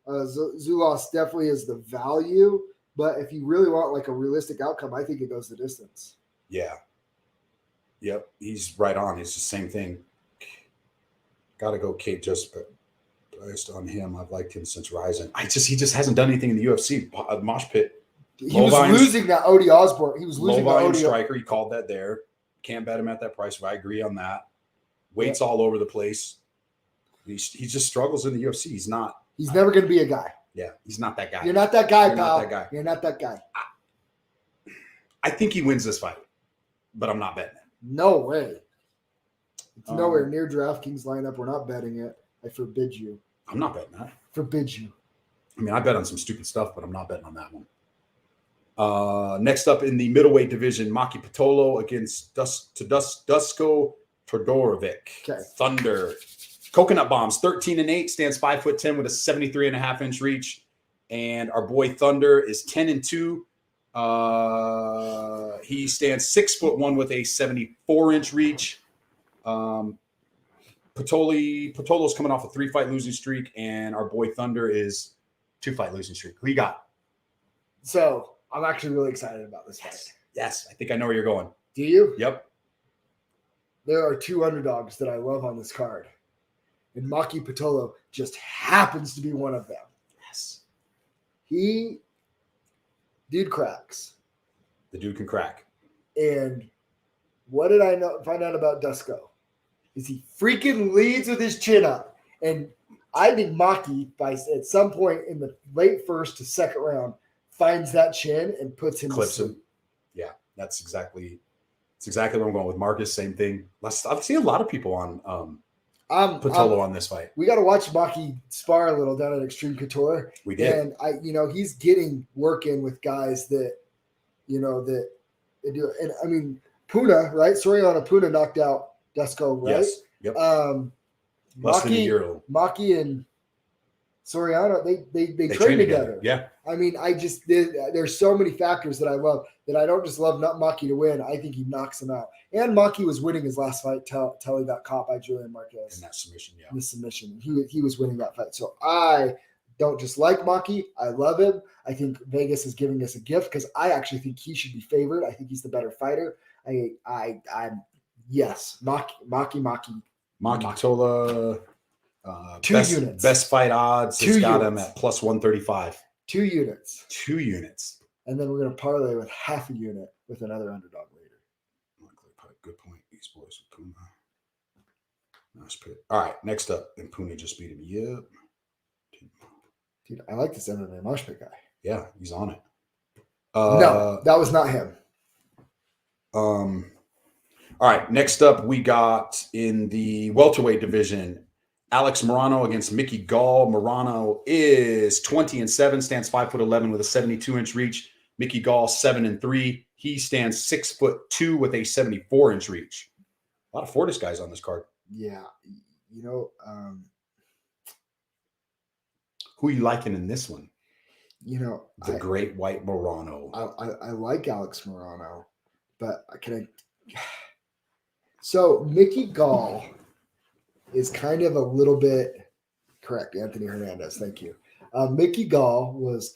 Zulas definitely is the value. But if you really want like a realistic outcome, I think it goes the distance. Yeah. Yep. He's right on. It's the same thing. Got to go Kate just based on him. I've liked him since Ryzen. He just hasn't done anything in the UFC. Mosh pit. He was losing that Odie Osborne. He was losing low volume striker. He called that there. Can't bet him at that price. I agree on that. Weight's all over the place. He just struggles in the UFC. He's never going to be a guy. Yeah, he's not that guy. You're not that guy, pal. You're not that guy. I think he wins this fight, but I'm not betting it. No way. It's nowhere near Draftkings lineup. We're not betting it. I forbid you. I'm not betting that. Forbid you. I mean, I bet on some stupid stuff, but I'm not betting on that one. Next up in the middleweight division, Maki Pitolo against Dusko Todorovic. Okay. Thunder. Coconut Bombs, 13-8, stands 5'10" with a 73.5-inch reach. And our boy Thunder is 10-2. He stands 6'1" with a 74-inch reach. Pitolo's coming off a 3-fight losing streak, and our boy Thunder is 2-fight losing streak. Who you got? So I'm actually really excited about this fight. Yes, I think I know where you're going. Do you? Yep. There are 2 underdogs that I love on this card. And Maki Pitolo just happens to be one of them. Yes. Dude cracks. The dude can crack. And what did I find out about Dusko? Is he freaking leads with his chin up. And I think Maki, at some point in the late first to second round, finds that chin and puts him Clips to sleep. him. Yeah, that's exactly where I'm going with Marcus. Same thing. I've seen a lot of people on Pitolo on this fight. We got to watch Maki spar a little down at Extreme Couture. We did. And he's getting work in with guys that they do. And I mean, Puna, right? Soriano Puna knocked out Dusko, right? Yes. Yep. Less than a year old. Maki and Soriano, they train together. Yeah. I mean, there's so many factors that I love that I don't just love Maki to win. I think he knocks him out. And Maki was winning his last fight till he got caught by Julian Marquez. In that submission, yeah. In the submission. He was winning that fight. So I don't just like Maki. I love him. I think Vegas is giving us a gift because I actually think he should be favored. I think he's the better fighter. Yes. Maki. Pitolo. 2 units. Best fight odds. It's got him at plus 135. 2 units. 2 units. And then we're going to parlay with half a unit with another underdog later. Good point. These boys with Puna. Nice pick. All right. Next up. And Puna just beat him. Yep. Dude, I like this MMA mosh pit guy. Yeah, he's on it. No, that was not him. All right. Next up, we got in the welterweight division, Alex Morano against Mickey Gall. Morano is 20-7, stands 5'11" with a 72-inch reach. Mickey Gall 7-3. He stands 6'2" with a 74-inch reach. A lot of Fortis guys on this card. Yeah, who are you liking in this one? The Great White Morano. I like Alex Morano, but So Mickey Gall is kind of a little bit correct. Anthony Hernandez, thank you. Mickey Gall is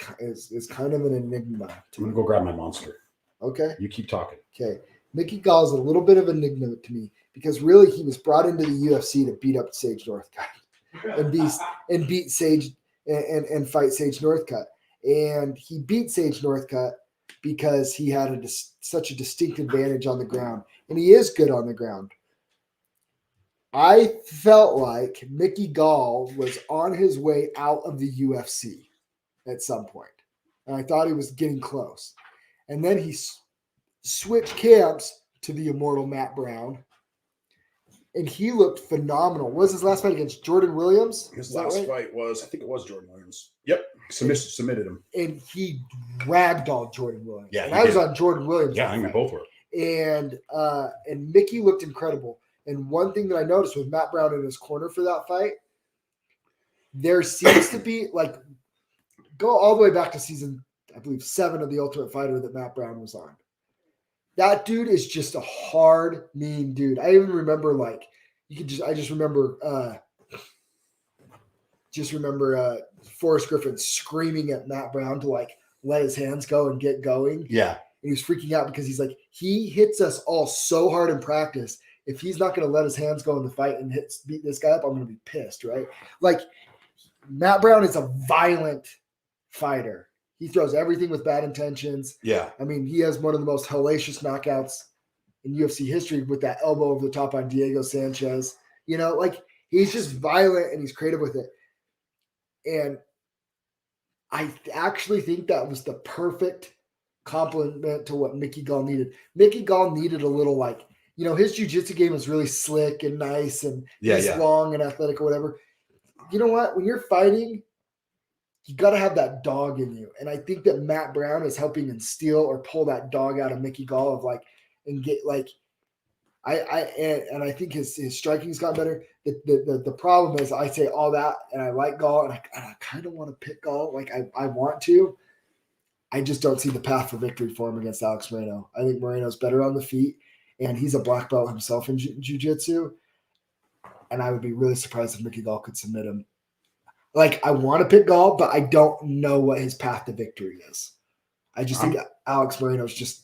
kind of an enigma. I'm gonna go grab my monster. Okay. You keep talking. Okay. Mickey Gall is a little bit of an enigma to me because really he was brought into the UFC to beat up Sage Northcutt and beat Sage and fight Sage Northcutt. And he beat Sage Northcutt because he had such a distinct advantage on the ground. And he is good on the ground. I felt like Mickey Gall was on his way out of the UFC at some point. And I thought he was getting close. And then he switched camps to the immortal Matt Brown. And he looked phenomenal. What was his last fight against Jordan Williams? His last fight was, I think it was Jordan Williams. Yep. Submitted him. And he ragdolled Jordan Williams. Yeah. And I was on Jordan Williams. Yeah, I think we both were. And Mickey looked incredible. And one thing that I noticed with Matt Brown in his corner for that fight, there seems to be like, go all the way back to season, I believe, 7 of The Ultimate Fighter that Matt Brown was on. That dude is just a hard, mean dude. I even remember I just remember Forrest Griffin screaming at Matt Brown to like let his hands go and get going. Yeah. And he was freaking out because he's like, he hits us all so hard in practice. If he's not going to let his hands go in the fight and beat this guy up, I'm going to be pissed, right? Like, Matt Brown is a violent fighter. He throws everything with bad intentions. Yeah. I mean, he has one of the most hellacious knockouts in UFC history with that elbow over the top on Diego Sanchez. You know, like, he's just violent and he's creative with it. And I actually think that was the perfect complement to what Mickey Gall needed. Mickey Gall needed a little like, you know, his jiu-jitsu game is really slick and nice and he's long and athletic or whatever. You know what? When you're fighting, you got to have that dog in you. And I think that Matt Brown is helping instill or pull that dog out of Mickey Gall of like, and get like, I think his striking's got better. The problem is I say all that and I like Gall and I kind of want to pick Gall. Like I want to. I just don't see the path for victory for him against Alex Moreno. I think Moreno's better on the feet. And he's a black belt himself in jiu-jitsu. And I would be really surprised if Mickey Gall could submit him. Like, I want to pick Gall, but I don't know what his path to victory is. I just think Alex Moreno's just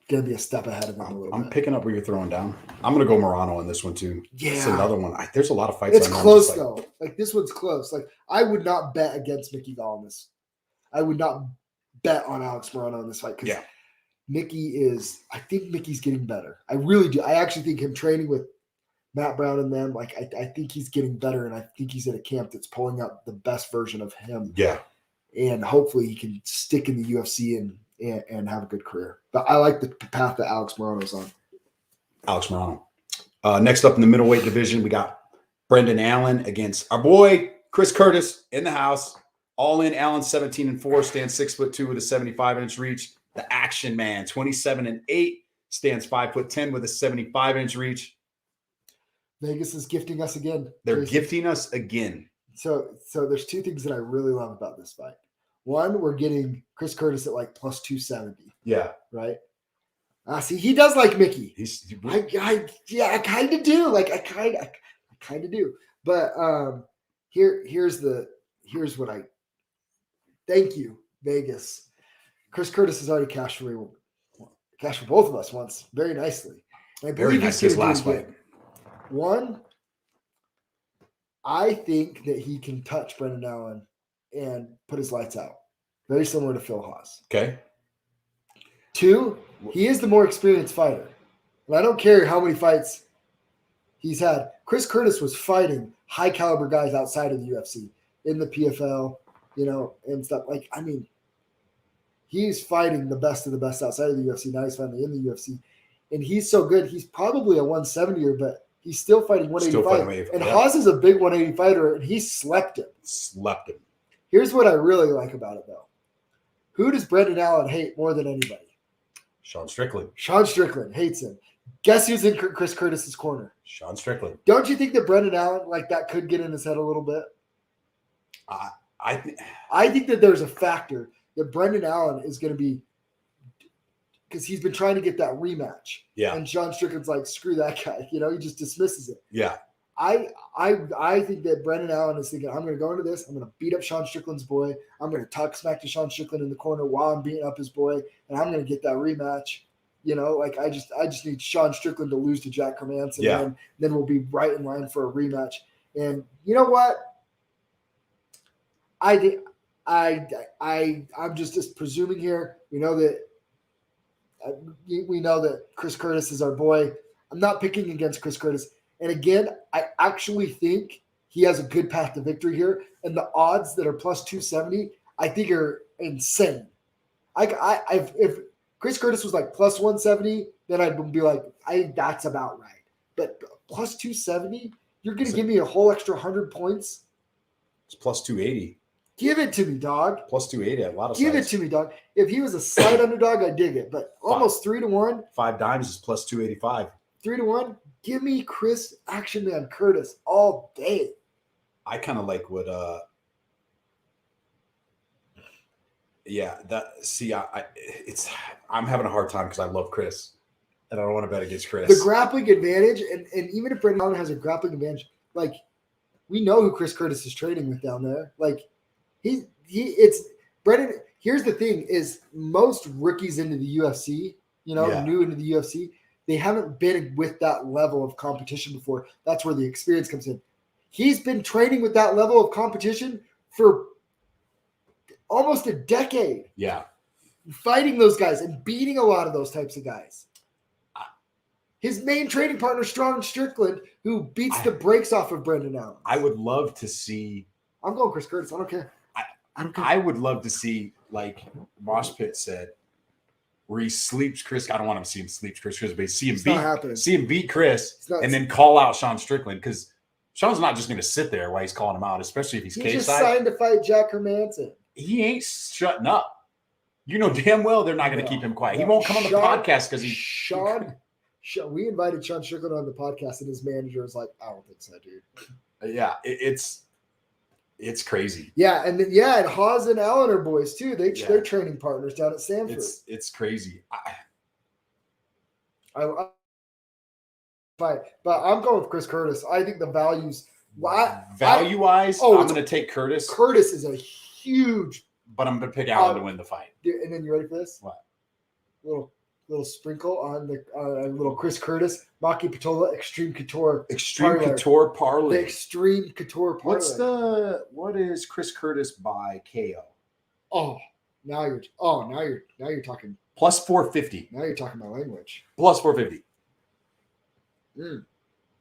going to be a step ahead of him a little bit. I'm picking up where you're throwing down. I'm going to go Morano on this one, too. Yeah. It's another one. There's a lot of fights. It's close, though. Like, this one's close. Like, I would not bet against Mickey Gall in this. I would not bet on Alex Morano in this fight. Because I think Mickey's getting better. I really do. I actually think him training with Matt Brown and them, like, I think he's getting better, and I think he's in a camp that's pulling out the best version of him. Yeah. And hopefully he can stick in the UFC and have a good career. But I like the path that Alex Morano's on. Alex Morano. Next up in the middleweight division, we got Brendan Allen against our boy Chris Curtis in the house. All in, Allen 17-4, stands 6'2" with a 75-inch reach. The Action Man, 27-8, stands 5'10" with a 75-inch reach. Vegas is gifting us again. They're gifting us again. So there's two things that I really love about this fight. One, we're getting Chris Curtis at like plus 270. Yeah. Right? See, he does like Mickey. I kind of do. Like, I kind of do. But here's what I thank you, Vegas. Chris Curtis has already cashed for both of us once very nicely. And I believe he's his last fight. One, I think that he can touch Brendan Allen and put his lights out. Very similar to Phil Haas. Okay. Two, he is the more experienced fighter. And I don't care how many fights he's had. Chris Curtis was fighting high caliber guys outside of the UFC in the PFL, you know, and stuff. Like, I mean, he's fighting the best of the best outside of the UFC. Now he's finally in the UFC. And he's so good. He's probably a 170er, but he's still fighting 185. And Haas is a big 180 fighter, and he slept him. Here's what I really like about it, though. Who does Brendan Allen hate more than anybody? Sean Strickland. Sean Strickland hates him. Guess who's in Chris Curtis's corner? Sean Strickland. Don't you think that Brendan Allen, like, that could get in his head a little bit? I think that there's a factor that Brendan Allen is going to be, because he's been trying to get that rematch. Yeah. And Sean Strickland's like, screw that guy. You know, he just dismisses it. Yeah. I think that Brendan Allen is thinking, I'm going to go into this. I'm going to beat up Sean Strickland's boy. I'm going to talk smack to Sean Strickland in the corner while I'm beating up his boy, and I'm going to get that rematch. You know, like I just need Sean Strickland to lose to Jack Hermanson, and then we'll be right in line for a rematch. And you know what? I'm just presuming here. We know that Chris Curtis is our boy. I'm not picking against Chris Curtis. And again, I actually think he has a good path to victory here. And the odds that are plus 270, I think are insane. If Chris Curtis was like plus 170, then I'd be like, I think that's about right. But plus 270, you're going to give me a whole extra 100 points? It's plus 280. Give it to me, dog. Plus 280, a lot of Give it to me, dog. If he was a slight underdog, I dig it. But almost 3-1. 5 dimes is plus 285. 3-1. Give me Chris Action Man Curtis all day. I kind of like what I'm having a hard time because I love Chris and I don't want to bet against Chris. The grappling advantage, and even if Brendan Allen has a grappling advantage, like we know who Chris Curtis is trading with down there. Like it's Brendan. Here's the thing: is most rookies into the UFC, new into the UFC, they haven't been with that level of competition before. That's where the experience comes in. He's been training with that level of competition for almost a decade. Yeah. Fighting those guys and beating a lot of those types of guys. His main training partner, Sean Strickland, who beats the brakes off of Brendan Allen. I would love to see. I'm going Chris Curtis. I don't care. I would love to see, like Mosh Pit said, where he sleeps Chris. I don't want him to see him sleep Chris, but see him beat Chris, and then call out Sean Strickland, because Sean's not just going to sit there while he's calling him out, especially if he's cage side. He just signed to fight Jack Hermanson. He ain't shutting up. You know damn well they're not going to keep him quiet. He won't come on the podcast because we invited Sean Strickland on the podcast, and his manager was like, "I don't think so, dude." Yeah, it's crazy. Yeah, and Haas and Allen are boys too. They're training partners down at Sanford. It's crazy. I but I'm going with Chris Curtis. I think the values value-wise, I'm going to take Curtis. Curtis is a huge, but I'm going to pick Allen to win the fight. And then you ready for this? What? Little sprinkle on the little Chris Curtis Maki Patola Extreme Couture Couture parlay. The Extreme Couture parlay. What is Chris Curtis by KO? Now you're talking plus 450. Now you're talking my language. Plus 450.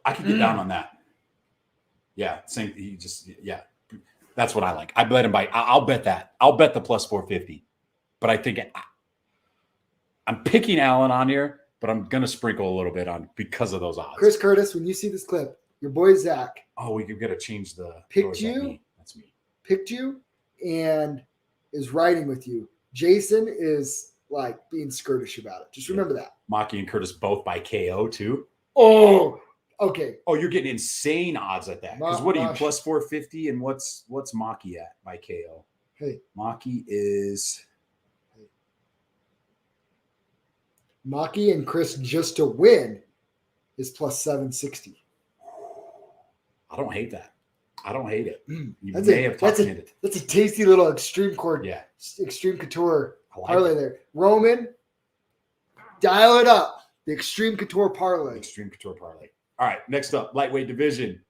I could get down on that. Yeah, same. That's what I like. I bet him by. I'll bet that. I'll bet the plus 450. But I think I'm picking Allen on here, but I'm gonna sprinkle a little bit on because of those odds. Chris Curtis, when you see this clip, your boy Zack. We got to change the. Picked you. That's me. Picked you, and is riding with you. Jason is like being skirtish about it. Just remember that. Maki and Curtis both by KO too. Oh, okay. Oh, you're getting insane odds at that. Because what are you, plus 450? And what's Maki at by KO? Hey. Maki is. Maki and Chris just to win is plus 760. I don't hate that. I don't hate it. That's a tasty little extreme court. Yeah. Extreme couture parlay there. Roman, dial it up. The Extreme Couture parlay. Extreme Couture parlay. All right, next up, lightweight division.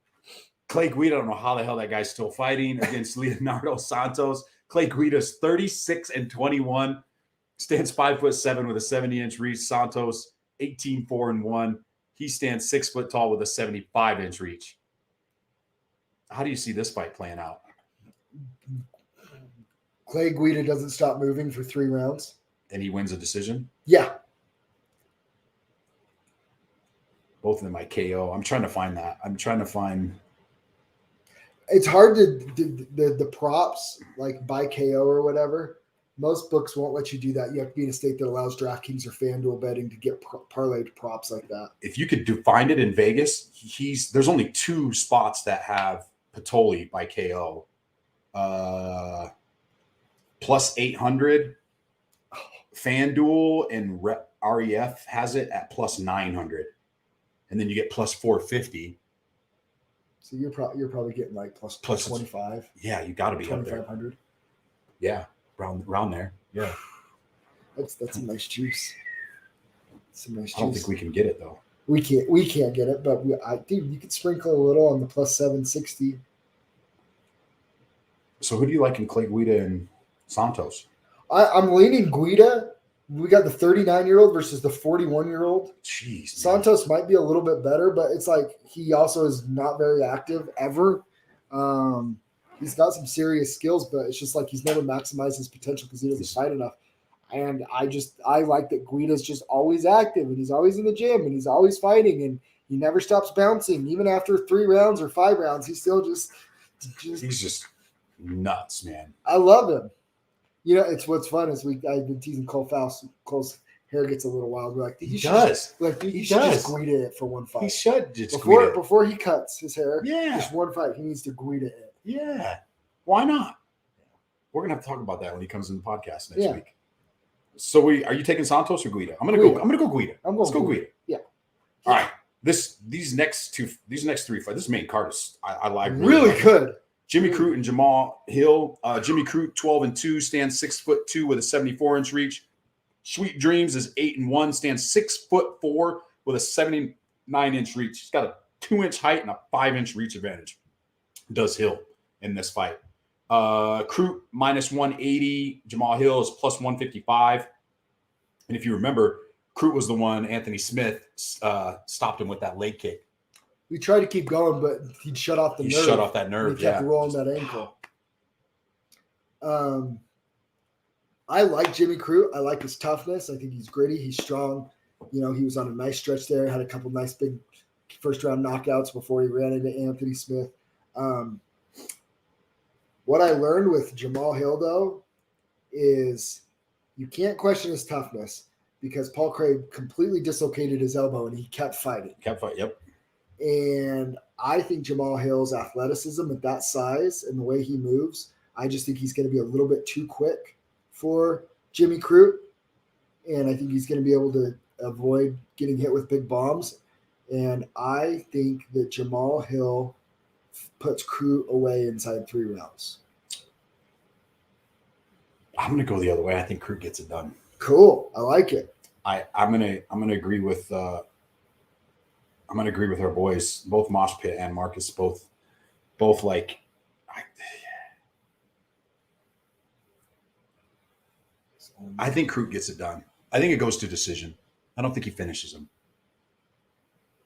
Clay Guida, I don't know how the hell that guy's still fighting against Leonardo Santos. Clay Guida's 36-21, stands 5'7" with a 70-inch reach. Santos 18-4-1. He stands 6 foot tall with a 75-inch reach. How do you see this fight playing out? Clay Guida doesn't stop moving for 3 rounds. And he wins a decision? Yeah. Both of them by KO. I'm trying to find that. It's hard to the props, like by KO or whatever. Most books won't let you do that. You have to be in a state that allows DraftKings or FanDuel betting to get parlayed props like that. If you could find it in Vegas, there's only 2 spots that have Patoli by KO. Plus 800. FanDuel and REF has it at plus 900. And then you get plus 450. So you're probably getting like plus 25. Yeah, you got to be up there. 2,500. Yeah, around there. Yeah, that's some nice juice. Some nice juice. I don't think we can get it though. We can't get it, but dude, you could sprinkle a little on the plus 760. So who do you like in Clay Guida and Santos? I'm leaning Guida. We got the 39-year-old versus the 41-year-old. Jeez, Santos might be a little bit better, but it's like he also is not very active ever. He's got some serious skills, but it's just like he's never maximized his potential because he doesn't fight enough. And I like that Guida's just always active and he's always in the gym and he's always fighting and he never stops bouncing. Even after 3 rounds or 5 rounds, he's still just he's just nuts, man. I love him. You know, it's what's fun is I've been teasing Cole Faust. Cole's hair gets a little wild. We're like, he does. He should just Guida it for one fight. He should just before he cuts his hair. Yeah, just one fight. He needs to Guida it. Yeah, why not? We're gonna have to talk about that when he comes in the podcast next week. So are you taking Santos or Guida? I'm gonna go Guida. Let's go Guida. Yeah. All right. These next 3 fights. This main card is I like really good. Jimmy Crute and Jamal Hill. Jimmy Crute 12-2, stands 6'2" with a 74-inch reach. Sweet Dreams is 8-1, stands 6'4" with a 79-inch reach. He's got a 2-inch height and a 5-inch reach advantage. Does Hill in this fight? Crute minus 180. Jamal Hill is plus 155. And if you remember, Crute was the one Anthony Smith stopped him with that leg kick. We tried to keep going, but he'd shut off the nerve. He shut off that nerve. He kept rolling that ankle. I like Jimmy Crute. I like his toughness. I think he's gritty. He's strong. You know, he was on a nice stretch there. Had a couple nice big first-round knockouts before he ran into Anthony Smith. What I learned with Jamal Hill, though, is you can't question his toughness because Paul Craig completely dislocated his elbow and he kept fighting. Yep. And I think Jamal Hill's athleticism at that size and the way he moves, I just think he's going to be a little bit too quick for Jimmy Crute. And I think he's going to be able to avoid getting hit with big bombs. And I think that Jamal Hill puts Crute away inside 3 rounds. I'm going to go the other way. I think Crute gets it done. Cool. I like it. I'm going to agree with our boys, both Mosh Pit and Marcus, both like I think Crute gets it done. I think it goes to decision. I don't think he finishes him.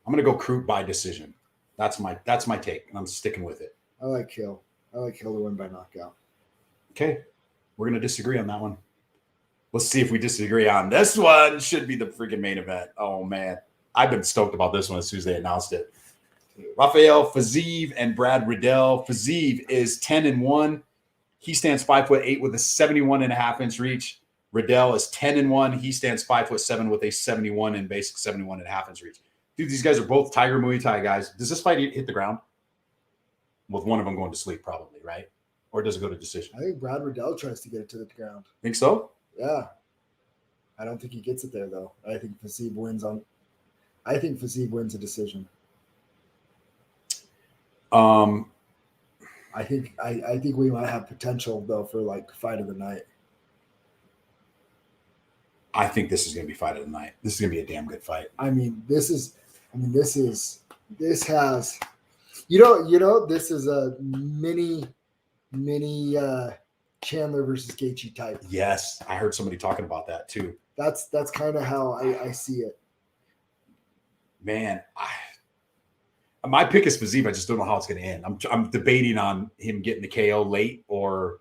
I'm going to go Crute by decision. That's my take, and I'm sticking with it. I like Hill. I like Hill to win by knockout. Okay. We're going to disagree on that one. Let's see if we disagree on this one. Should be the freaking main event. Oh, man. I've been stoked about this one as soon as they announced it. Rafael Fazeev and Brad Riddell. Fazeev is 10-1. He stands 5'8" with a 71.5-inch reach. Riddell is 10-1. He stands 5'7" with a 71 and basic 71.5-inch reach. Dude, these guys are both Tiger Muay Thai guys. Does this fight hit the ground? With one of them going to sleep, probably, right? Or does it go to decision? I think Brad Riddell tries to get it to the ground. Think so? Yeah. I don't think he gets it there, though. I think Fazeev wins a decision. I think we might have potential, though, for like fight of the night. I think this is going to be fight of the night. This is going to be a damn good fight. This is a mini Chandler versus Gaethje type. Yes, I heard somebody talking about that too. That's kind of how I see it. Man, my pick is Fazeev. I just don't know how it's going to end. I'm debating on him getting the KO late, or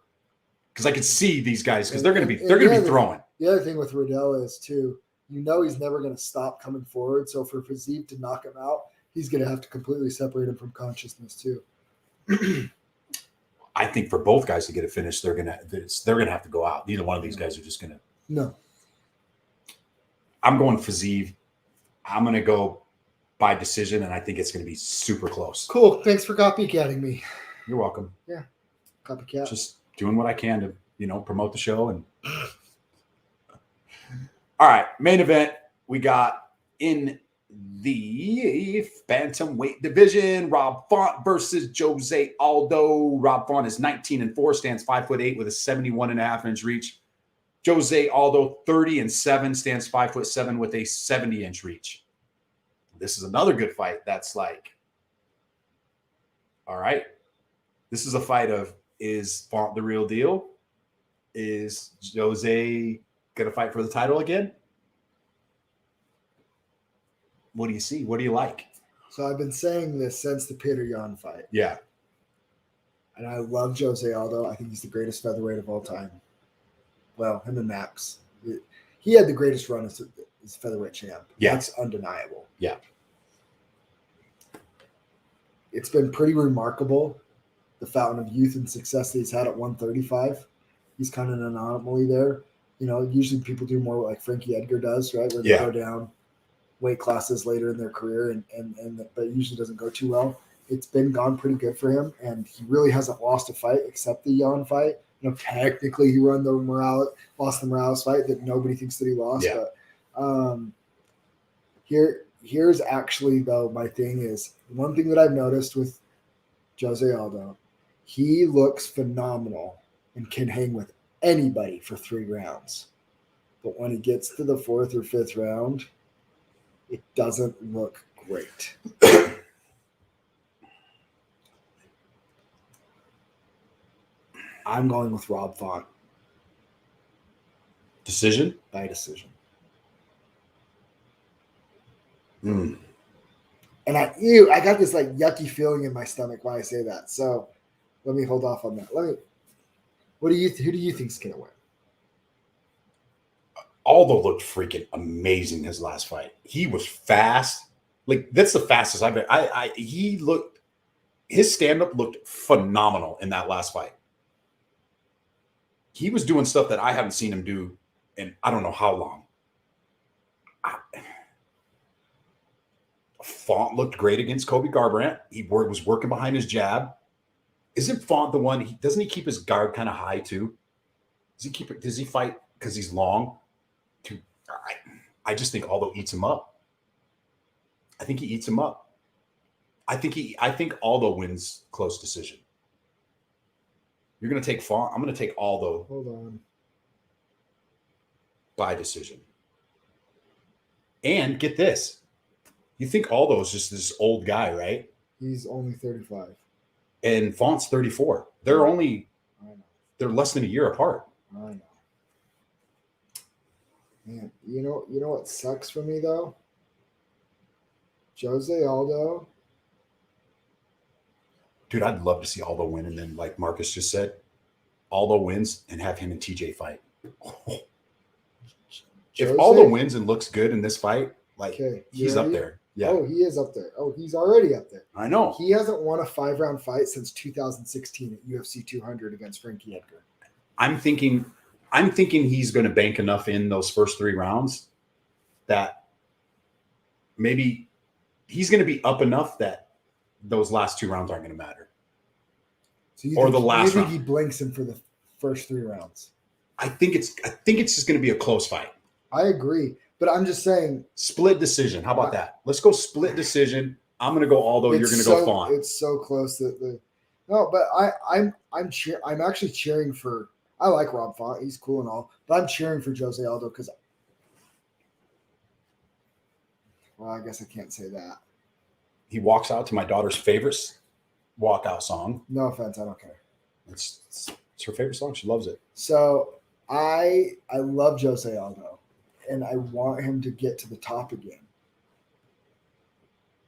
because I could see these guys because they're going to be throwing. The other thing with Riddell is too, he's never going to stop coming forward. So for Fazeev to knock him out, he's going to have to completely separate him from consciousness too. I think for both guys to get it finished, they're gonna have to go out. Neither one of these guys are just gonna. No. I'm going Fazeev. I'm gonna go by decision, and I think it's gonna be super close. Cool. Thanks for copycatting me. You're welcome. Yeah. Copycat. Just doing what I can to promote the show and. All right, main event. We got in the bantamweight division. Rob Font versus Jose Aldo. Rob Font is 19-4, stands 5'8" with a 71.5-inch reach. Jose Aldo, 30-7, stands 5'7" with a 70-inch reach. This is another good fight. That's like, all right. This is a fight of, is Font the real deal? Is Jose going to fight for the title again? What do you see? What do you like? So I've been saying this since the Peter Yan fight. Yeah. And I love Jose Aldo. I think he's the greatest featherweight of all time. Well, him and Max. He had the greatest run as featherweight champ. Yeah. That's undeniable. Yeah. It's been pretty remarkable, the fountain of youth and success that he's had at 135. He's kind of an anomaly there. You know, usually people do more like Frankie Edgar does, right? Where they go down weight classes later in their career, but it usually doesn't go too well. It's been gone pretty good for him, and he really hasn't lost a fight except the Yan fight. You know, technically he lost the Morales fight that nobody thinks that he lost. Yeah. But here's actually though my thing is one thing that I've noticed with Jose Aldo, he looks phenomenal and can hang with anybody for 3 rounds. But when he gets to the 4th or 5th round, it doesn't look great. I'm going with Rob Font. Decision? By decision. Mm. And I got this like yucky feeling in my stomach when I say that. So let me hold off on that. Who do you think's gonna win? Aldo looked freaking amazing his last fight. He was fast. Like, that's the fastest I've been. His stand-up looked phenomenal in that last fight. He was doing stuff that I haven't seen him do in I don't know how long. Font looked great against Kobe Garbrandt. He was working behind his jab. Isn't Font the one? Doesn't he keep his guard kind of high too? Does he fight because he's long? I just think Aldo eats him up. I think he eats him up. I think Aldo wins close decision. You're going to take Font. I'm going to take Aldo. Hold on. By decision. And get this. You think Aldo is just this old guy, right? He's only 35. And Font's 34. They're less than a year apart. I know. Man, you know what sucks for me though? Jose Aldo. Dude, I'd love to see Aldo win, and then, like Marcus just said, Aldo wins and have him and TJ fight. If Aldo wins and looks good in this fight, like he's up there. Yeah. Oh, he is up there. Oh, he's already up there. I know. He hasn't won a 5-round fight since 2016 at UFC 200 against Frankie Edgar. I'm thinking he's going to bank enough in those first 3 rounds that maybe he's going to be up enough that those last 2 rounds aren't going to matter. So last think round. he blinks him for the first 3 rounds. I think it's just going to be a close fight. I agree, but I'm just saying split decision. How about that? Let's go split decision. I'm going to go Aldo. You're going to go Font. It's so close that I'm actually cheering for. I like Rob Font. He's cool and all, but I'm cheering for Jose Aldo because. Well, I guess I can't say that. He walks out to my daughter's favorite walkout song. No offense, I don't care. It's her favorite song. She loves it. So I love Jose Aldo, and I want him to get to the top again.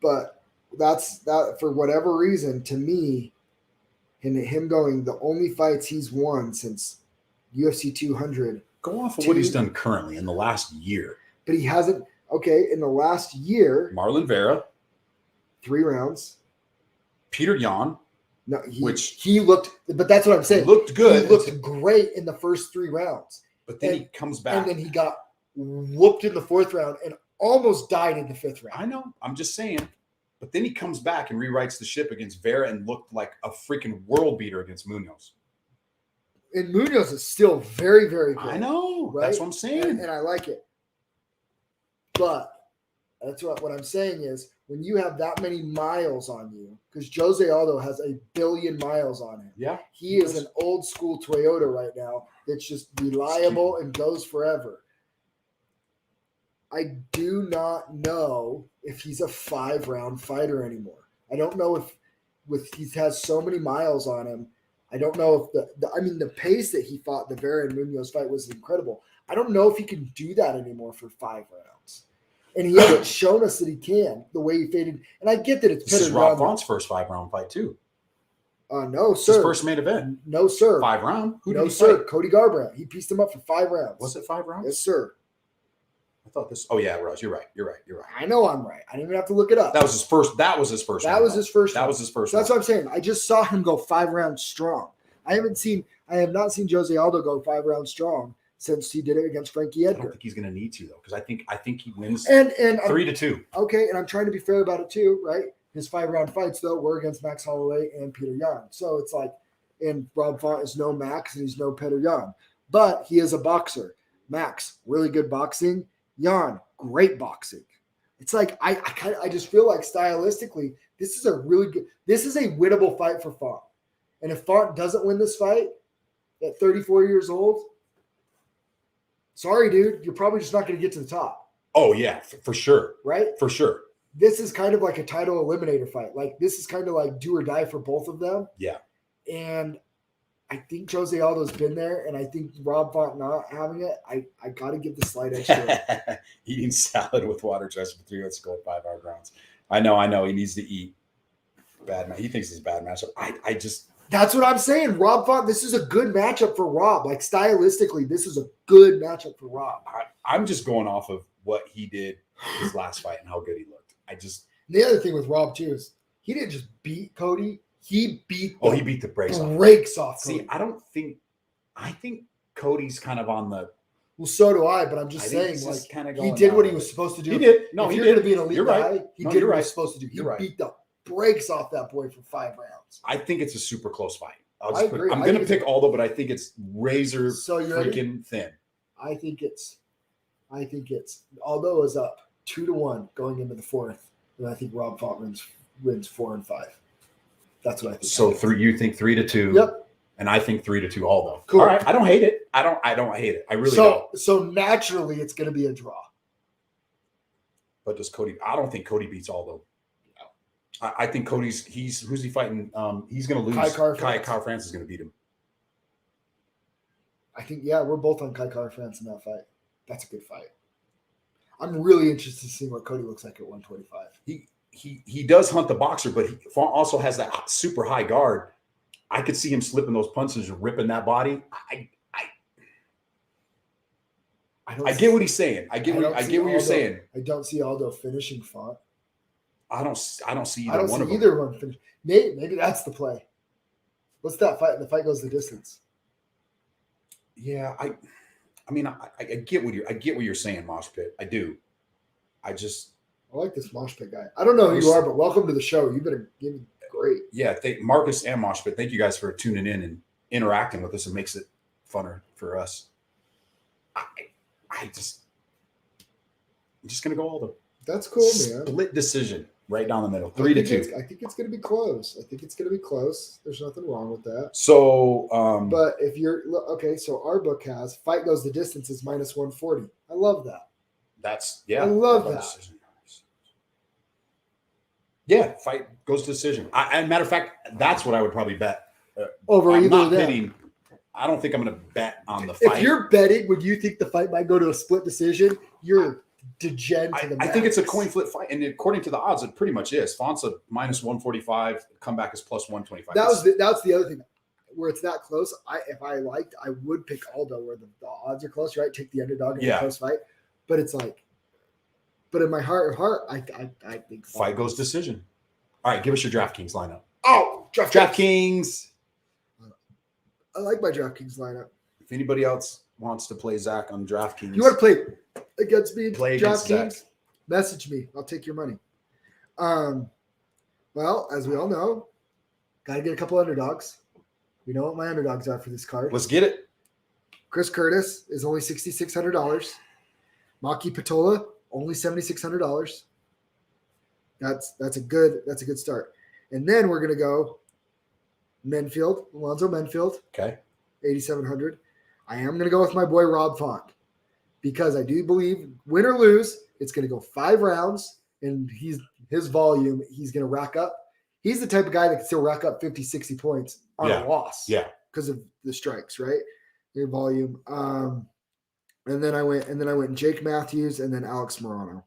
But that's for whatever reason, to me, and him going the only fights he's won since UFC 200. Go off of what he's done currently in the last year. But he hasn't. Okay, in the last year, Marlon Vera, 3 rounds. Peter Yan. No, he looked, but that's what I'm saying. He looked good. He looked great in the first 3 rounds. But then he comes back. And then he got whooped in the 4th round and almost died in the 5th round. I know. I'm just saying. But then he comes back and rewrites the ship against Vera and looked like a freaking world beater against Munoz. And Munoz is still very, very good. I know. Right? That's what I'm saying. And I like it. But That's what I'm saying is when you have that many miles on you, because Jose Aldo has 1 billion miles on him. Yeah. He is an old school Toyota right now that's just reliable and goes forever. I do not know if he's a 5-round fighter anymore. I don't know if he has so many miles on him. I don't know if the pace that he fought the Vera and Munoz fight was incredible. I don't know if he can do that anymore for 5 rounds. And he hasn't shown us that he can, the way he faded. And I get that it's This is Rob Font's first 5-round fight, too. No, It's sir. his first main event. No, sir. 5-round? Who did No, he sir. fight? Cody Garbrandt. He pieced him up for 5 rounds. Was it 5 rounds? Yes, sir. I thought this. Oh, yeah, it was. You're right. I know I'm right. I didn't even have to look it up. That was his first. That was his first. That was his first. That was his first. So that's what I'm saying. I just saw him go 5 rounds strong. I have not seen Jose Aldo go 5 rounds strong since he did it against Frankie Edgar. I don't think he's going to need to though, because I think he wins and 3-2. Okay, and I'm trying to be fair about it too, right? His 5-round fights though were against Max Holloway and Peter Yan, so it's like, and Rob Font is no Max and he's no Peter Yan, but he is a boxer. Max, really good boxing. Yan, great boxing. It's like I just feel like stylistically, this is a winnable fight for Font. And if Font doesn't win this fight at 34 years old, sorry, dude, you're probably just not going to get to the top. Oh, yeah, for sure. Right? For sure. This is kind of like a title eliminator fight. Like, this is kind of like do or die for both of them. Yeah. And I think Jose Aldo's been there, and I think Rob Font not having it, I got to give the slight extra. Eating salad with water just for 3 minutes to go 5 hard rounds. I know. He needs to eat. Bad match. He thinks it's a bad matchup. I just... That's what I'm saying. Rob Font, this is a good matchup for Rob. Like, stylistically, this is a good matchup for Rob. I'm just going off of what he did his last fight and how good he looked. The other thing with Rob, too, is he didn't just beat Cody. He beat the brakes off Cody. See, I think Cody's kind of on the... Well, so do I, but I'm just saying, like, he did what he was supposed to do. He did. No, if he you're did. going to be an elite You're guy, right. he did what he was supposed to do. He beat the brakes off that boy for 5 rounds. I think it's a super close fight. I agree. I'm going to pick Aldo, but I think it's razor freaking thin. I think it's Aldo is up 2-1 going into the 4th, and I think Rob Font wins 4 and 5. That's what I think. So you think 3-2? Yep. And I think 3-2 Aldo. Cool. All right. I don't hate it. I don't hate it. I really don't. So naturally, it's going to be a draw. But does Cody? I don't think Cody beats Aldo. I think who's he fighting? He's going to lose. Kai France is going to beat him. I think, we're both on Kai France in that fight. That's a good fight. I'm really interested to see what Cody looks like at 125. He does hunt the boxer, but he also has that super high guard. I could see him slipping those punches and ripping that body. I get what he's saying. I get what you're saying. I don't see Aldo finishing Font. I don't see either one finish. Maybe that's the play. What's that fight? The fight goes the distance. Yeah, I get what you're saying, Mosh Pit. I do. I like this Mosh Pit guy. I don't know who you are, but welcome to the show. You've been great. Yeah, Marcus and Mosh Pit. Thank you guys for tuning in and interacting with us. It makes it funner for us. I'm just gonna go Aldo. That's cool, man. Split decision. Right down the middle, 3-2. I think it's going to be close. There's nothing wrong with that. So, but if you're okay, so our book has fight goes the distance is -140. I love that. I love that. Decision. Yeah, fight goes to decision. And matter of fact, that's what I would probably bet over I'm either not of them. betting. I don't think I'm going to bet on the fight. If you're betting, would you think the fight might go to a split decision? You're degen to the max. I think it's a coin flip fight, and according to the odds, it pretty much is. Font's a -145, comeback is +125. That's the other thing where it's that close. If I liked, I would pick Aldo where the odds are close, right? Take the underdog in a close fight, but it's like, but in my heart of heart, I think fight goes decision. All right, give us your DraftKings lineup. Oh, DraftKings. I like my DraftKings lineup. If anybody else wants to play Zack on DraftKings, you want to play against me? Play against DraftKings. Message me. I'll take your money. Well, as we all know, gotta get a couple underdogs. We know what my underdogs are for this card. Let's get it. Chris Curtis is only $6,600. Maki Patola only $7,600. That's a good start. And then we're gonna go Alonzo Minifield, Okay. 8,700. I am gonna go with my boy Rob Font because I do believe, win or lose, it's gonna go 5 rounds, and his volume he's gonna rack up. He's the type of guy that can still rack up 50, 60 points on a loss. Yeah. Because of the strikes, right? Their volume. And then I went Jake Matthews and then Alex Morano.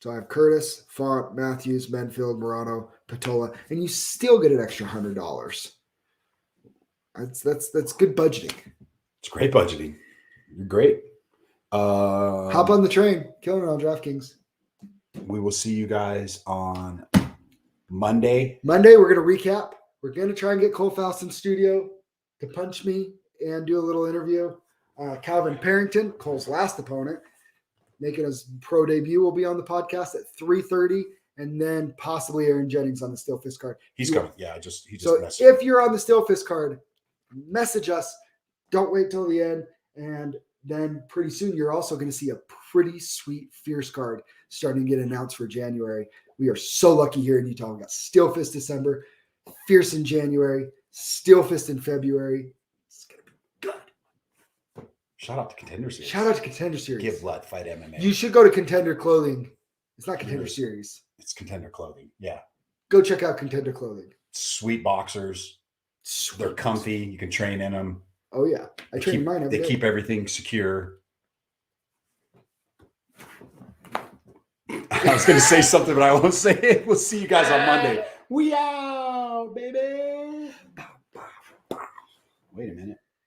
So I have Curtis, Font, Matthews, Minifield, Morano, Patola, and you still get an extra $100. That's good budgeting. It's great budgeting. You're great. Hop on the train. Killing it on DraftKings. We will see you guys on Monday. Monday, we're going to recap. We're going to try and get Cole Faust in studio to punch me and do a little interview. Calvin Perrington, Cole's last opponent, making his pro debut, will be on the podcast at 3:30, and then possibly Aaron Jennings on the Steel Fist card. He's coming. Yeah, he just so messaged. If you're on the Steel Fist card, message us. Don't wait till the end. And then pretty soon you're also going to see a pretty sweet Fierce card starting to get announced for January. We are so lucky here in Utah. We got Steel Fist December, Fierce in January, Steel Fist in February. It's going to be good. Shout out to Contender Series. Shout out to Contender Series. Give blood, fight MMA. You should go to Contender Clothing. It's not Contender Series. It's Contender Clothing. Yeah. Go check out Contender Clothing. Sweet boxers. They're comfy. You can train in them. Oh, yeah. I train in mine every day. They keep everything secure. I was going to say something, but I won't say it. We'll see you guys on Monday. We out.